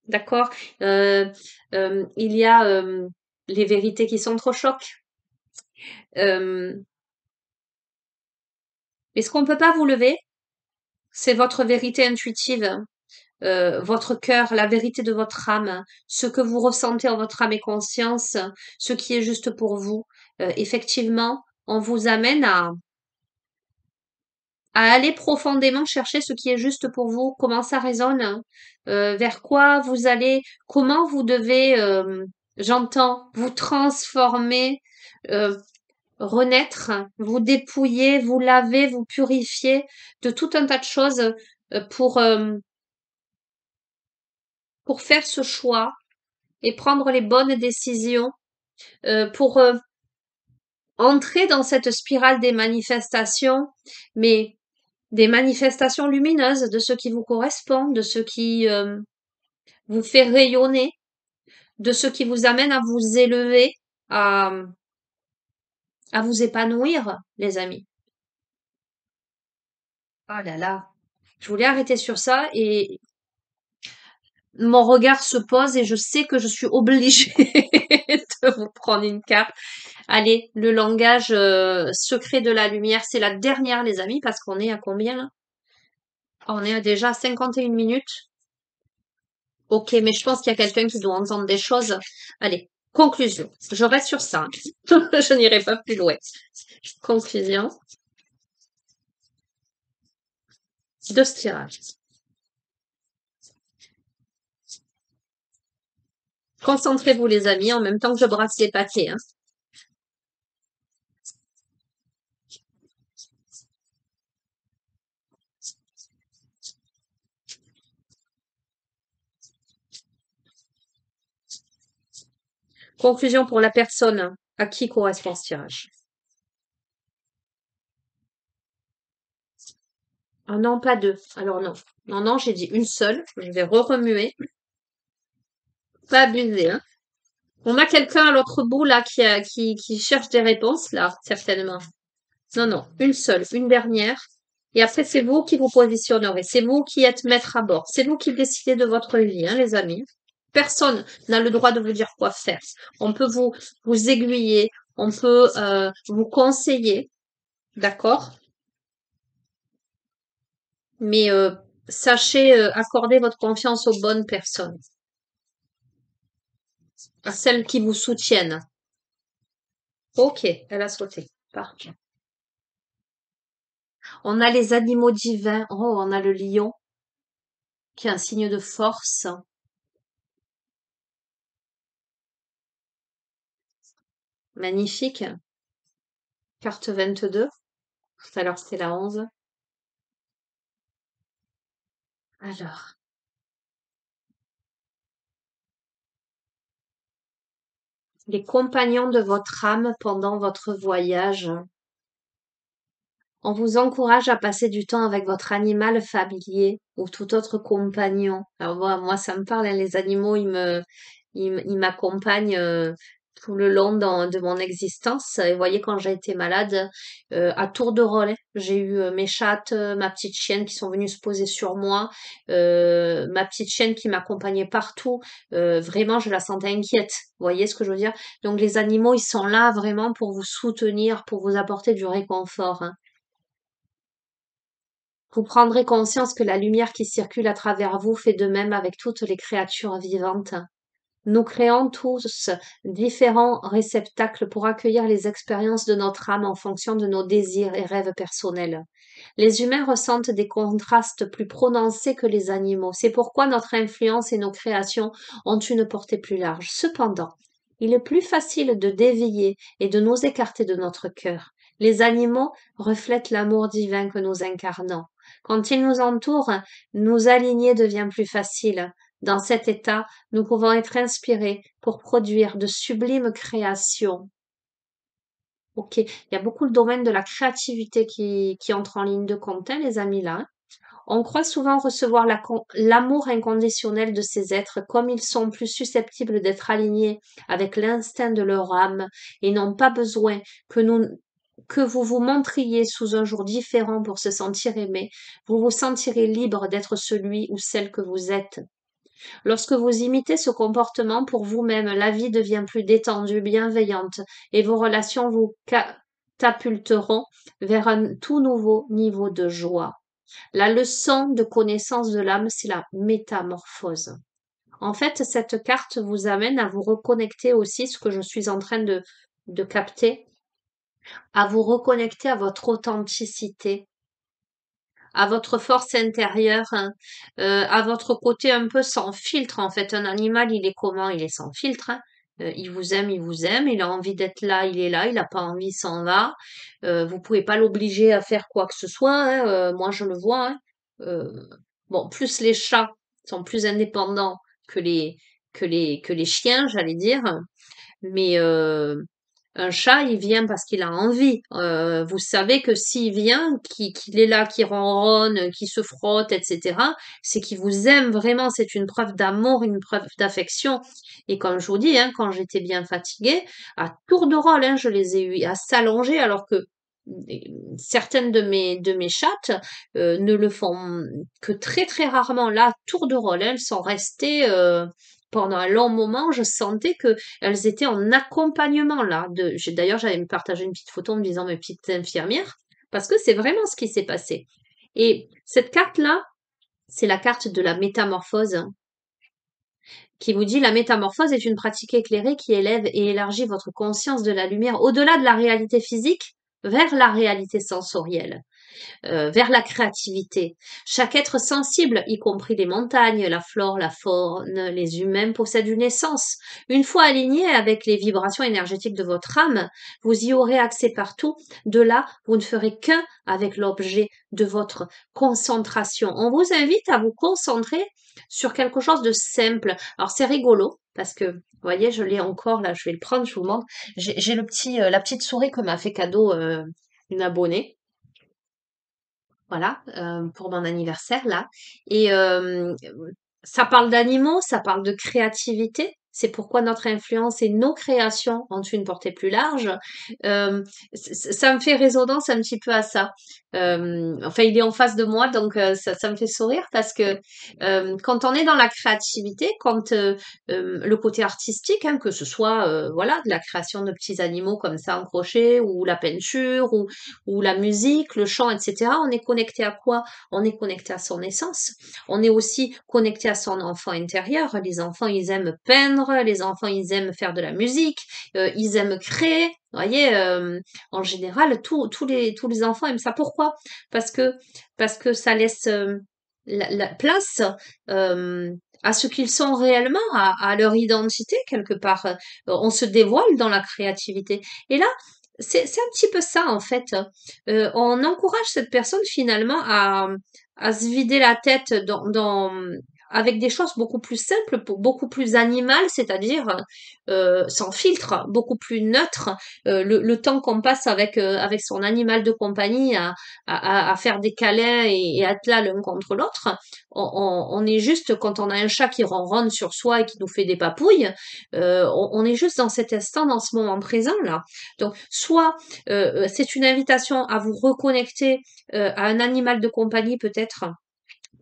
d'accord? Euh, il y a les vérités qui s'entrechoquent. Euh, mais ce qu'on ne peut pas vous lever, c'est votre vérité intuitive, votre cœur, la vérité de votre âme, ce que vous ressentez en votre âme et conscience, ce qui est juste pour vous. Effectivement, on vous amène à aller profondément chercher ce qui est juste pour vous, comment ça résonne, hein, vers quoi vous allez, comment vous devez, j'entends, vous transformer, euh, renaître, vous dépouiller, vous laver, vous purifier de tout un tas de choses pour faire ce choix et prendre les bonnes décisions, pour entrer dans cette spirale des manifestations, mais des manifestations lumineuses de ce qui vous correspond, de ce qui vous fait rayonner, de ce qui vous amène à vous élever, à, à vous épanouir, les amis. Oh là là. Je voulais arrêter sur ça et mon regard se pose et je sais que je suis obligée de vous prendre une carte. Allez, le langage secret de la lumière, c'est la dernière, les amis, parce qu'on est à combien là? On est à déjà 51 minutes. Ok, mais je pense qu'il y a quelqu'un qui doit entendre des choses. Allez, conclusion. Je reste sur ça. Je n'irai pas plus loin. Conclusion de ce tirage. Concentrez-vous, les amis, en même temps que je brasse les paquets, hein. Conclusion pour la personne à qui correspond ce tirage. Ah non, pas deux. Alors non. Non, non, j'ai dit une seule. Je vais remuer. Pas abuser, hein. On a quelqu'un à l'autre bout, là, qui cherche des réponses, là, certainement. Non, non. Une seule. Une dernière. Et après, c'est vous qui vous positionnerez. C'est vous qui êtes maître à bord. C'est vous qui décidez de votre vie, hein, les amis. Personne n'a le droit de vous dire quoi faire. On peut vous aiguiller. On peut vous conseiller. D'accord? Mais sachez accorder votre confiance aux bonnes personnes, à celles qui vous soutiennent. Ok, elle a sauté. Parfait. On a les animaux divins. Oh, on a le lion, qui est un signe de force. Magnifique. Carte 22. Tout à l'heure, c'était la 11. Alors, les compagnons de votre âme pendant votre voyage. On vous encourage à passer du temps avec votre animal familier ou tout autre compagnon. Alors moi ça me parle, hein, les animaux, ils m'accompagnent tout le long de mon existence. Et vous voyez, quand j'ai été malade, à tour de rôle, hein, j'ai eu mes chattes, ma petite chienne qui sont venues se poser sur moi, ma petite chienne qui m'accompagnait partout. Vraiment, je la sentais inquiète. Vous voyez ce que je veux dire? Donc les animaux, ils sont là vraiment pour vous soutenir, pour vous apporter du réconfort, hein. Vous prendrez conscience que la lumière qui circule à travers vous fait de même avec toutes les créatures vivantes. Nous créons tous différents réceptacles pour accueillir les expériences de notre âme en fonction de nos désirs et rêves personnels. Les humains ressentent des contrastes plus prononcés que les animaux. C'est pourquoi notre influence et nos créations ont une portée plus large. Cependant, il est plus facile de dévier et de nous écarter de notre cœur. Les animaux reflètent l'amour divin que nous incarnons. Quand ils nous entourent, nous aligner devient plus facile. Dans cet état, nous pouvons être inspirés pour produire de sublimes créations. Ok, il y a beaucoup de domaines de la créativité qui entrent en ligne de compte, hein, les amis, là, hein. On croit souvent recevoir l'amour inconditionnel de ces êtres, comme ils sont plus susceptibles d'être alignés avec l'instinct de leur âme et n'ont pas besoin que vous vous montriez sous un jour différent pour se sentir aimé. Vous vous sentirez libre d'être celui ou celle que vous êtes. Lorsque vous imitez ce comportement pour vous-même, la vie devient plus détendue, bienveillante, et vos relations vous catapulteront vers un tout nouveau niveau de joie. La leçon de connaissance de l'âme, c'est la métamorphose. En fait, cette carte vous amène à vous reconnecter aussi, ce que je suis en train de capter, à vous reconnecter à votre authenticité, à votre force intérieure, hein, à votre côté un peu sans filtre. En fait, un animal, il est comment? Il est sans filtre, hein. Il vous aime, il a envie d'être là, il est là, il n'a pas envie, il s'en va. Vous pouvez pas l'obliger à faire quoi que ce soit, hein, moi je le vois, hein. Euh, bon, plus les chats sont plus indépendants que les chiens, j'allais dire. Mais un chat, il vient parce qu'il a envie. Vous savez que s'il vient, qu'il est là, qu'il ronronne, qu'il se frotte, etc., c'est qu'il vous aime vraiment. C'est une preuve d'amour, une preuve d'affection. Et comme je vous dis, hein, quand j'étais bien fatiguée, à tour de rôle, hein, je les ai eu à s'allonger alors que certaines de mes chattes ne le font que très très rarement. Là, tour de rôle, elles sont restées pendant un long moment. Je sentais que elles étaient en accompagnement là. D'ailleurs, j'avais partagé une petite photo en me disant mes petites infirmières, parce que c'est vraiment ce qui s'est passé. Et cette carte-là, c'est la carte de la métamorphose, hein, qui vous dit la métamorphose est une pratique éclairée qui élève et élargit votre conscience de la lumière au-delà de la réalité physique vers la réalité sensorielle, vers la créativité. Chaque être sensible, y compris les montagnes, la flore, la faune, les humains, possède une essence. Une fois aligné avec les vibrations énergétiques de votre âme, vous y aurez accès partout. De là, vous ne ferez qu'un avec l'objet de votre concentration. On vous invite à vous concentrer sur quelque chose de simple. Alors c'est rigolo parce que vous voyez, je l'ai encore là, je vais le prendre, je vous montre. J'ai la petite souris que m'a fait cadeau une abonnée. Voilà, pour mon anniversaire là. Et ça parle d'animaux, ça parle de créativité. C'est pourquoi notre influence et nos créations ont une portée plus large. Euh, Ça me fait résonance un petit peu à ça. Enfin, il est en face de moi, donc ça me fait sourire parce que quand on est dans la créativité, quand le côté artistique, hein, que ce soit voilà de la création de petits animaux comme ça en crochet, ou la peinture, ou la musique, le chant, etc. On est connecté à quoi? On est connecté à son essence. On est aussi connecté à son enfant intérieur. Les enfants, ils aiment peindre, les enfants, ils aiment faire de la musique, ils aiment créer. Vous voyez, en général, tous les enfants aiment ça. Pourquoi? Parce que, parce que ça laisse la place euh, à ce qu'ils sont réellement, à leur identité quelque part. On se dévoile dans la créativité. Et là, c'est un petit peu ça en fait. On encourage cette personne finalement à se vider la tête avec des choses beaucoup plus simples, beaucoup plus animales, c'est-à-dire sans filtre, beaucoup plus neutre. Le temps qu'on passe avec son animal de compagnie à faire des câlins et être là l'un contre l'autre, on est juste quand on a un chat qui ronronne sur soi et qui nous fait des papouilles, on est juste dans cet instant, dans ce moment présent là. Donc soit c'est une invitation à vous reconnecter à un animal de compagnie peut-être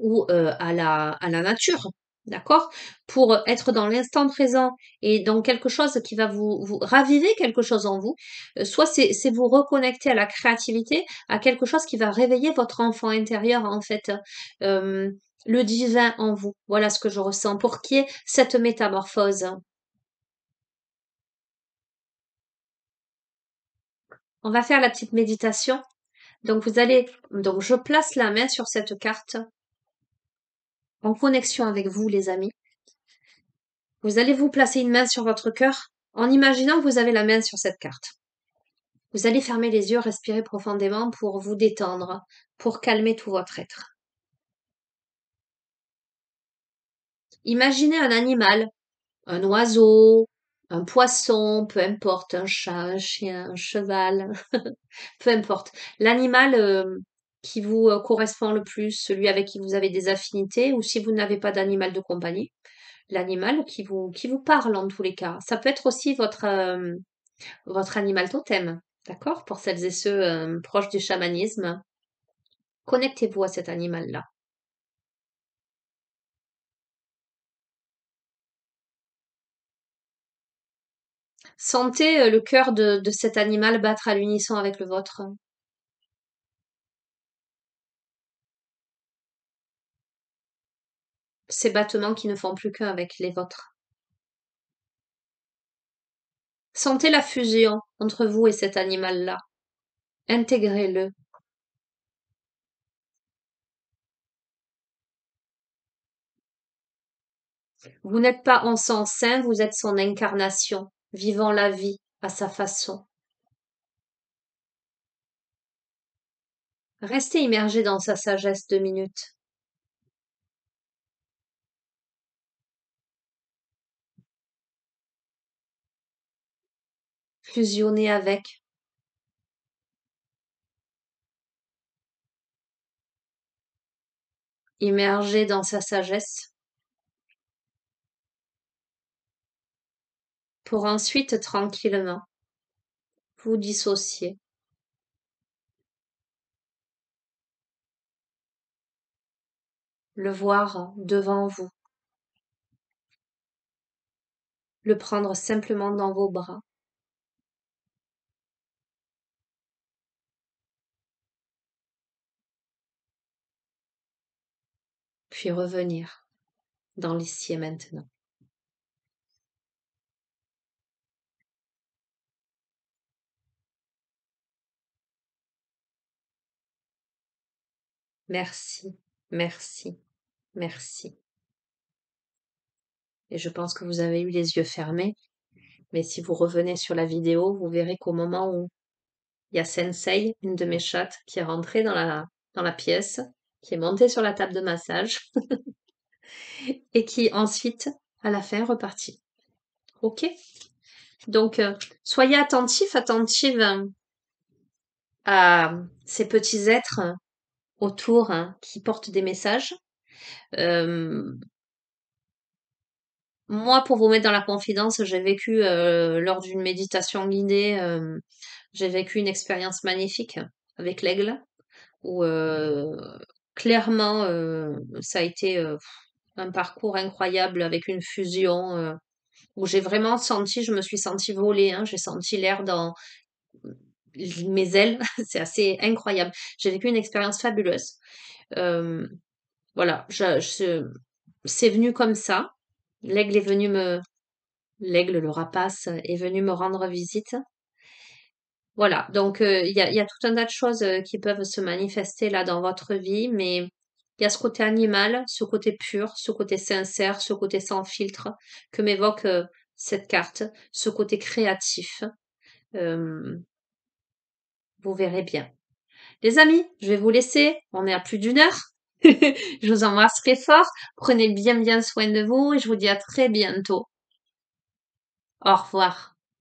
ou à la nature, d'accord? Pour être dans l'instant présent et dans quelque chose qui va vous raviver quelque chose en vous. Soit c'est vous reconnecter à la créativité, à quelque chose qui va réveiller votre enfant intérieur en fait. Euh, le divin en vous. Voilà ce que je ressens pour qu'il y ait cette métamorphose. On va faire la petite méditation. Donc je place la main sur cette carte en connexion avec vous, les amis. Vous allez vous placer une main sur votre cœur en imaginant que vous avez la main sur cette carte. Vous allez fermer les yeux, respirer profondément pour vous détendre, pour calmer tout votre être. Imaginez un animal, un oiseau, un poisson, peu importe, un chat, un chien, un cheval, peu importe. L'animal qui vous correspond le plus, celui avec qui vous avez des affinités, ou si vous n'avez pas d'animal de compagnie, l'animal qui vous parle en tous les cas. Ça peut être aussi votre animal totem, d'accord? Pour celles et ceux proches du chamanisme, connectez-vous à cet animal-là. Sentez le cœur de cet animal battre à l'unisson avec le vôtre. Ces battements qui ne font plus qu'un avec les vôtres. Sentez la fusion entre vous et cet animal-là. Intégrez-le. Vous n'êtes pas en son sein, vous êtes son incarnation, vivant la vie à sa façon. Restez immergé dans sa sagesse 2 minutes. Fusionnez avec. Immergé dans sa sagesse. Pour ensuite tranquillement vous dissocier. Le voir devant vous. Le prendre simplement dans vos bras. Puis revenir dans l'ici et maintenant. Merci, merci, merci. Et je pense que vous avez eu les yeux fermés, mais si vous revenez sur la vidéo, vous verrez qu'au moment où il y a Sensei, une de mes chattes, qui est rentrée dans la pièce, qui est montée sur la table de massage et qui ensuite, à la fin, est repartie. Ok? Donc, soyez attentifs, attentives à ces petits êtres autour qui portent des messages. Euh, Moi, pour vous mettre dans la confidence, j'ai vécu lors d'une méditation guidée, j'ai vécu une expérience magnifique avec l'aigle, où clairement ça a été un parcours incroyable avec une fusion où j'ai vraiment senti, je me suis sentie voler, hein, j'ai senti l'air dans mes ailes, c'est assez incroyable. J'ai vécu une expérience fabuleuse. Euh, voilà, c'est venu comme ça. L'aigle est venu me L'aigle, le rapace, est venu me rendre visite. Voilà, donc il y a tout un tas de choses qui peuvent se manifester là dans votre vie, mais il y a ce côté animal, ce côté pur, ce côté sincère, ce côté sans filtre que m'évoque cette carte, ce côté créatif. Euh, Vous verrez bien. Les amis, je vais vous laisser. On est à plus d'1 heure. Je vous embrasse très fort. Prenez bien bien soin de vous et je vous dis à très bientôt. Au revoir.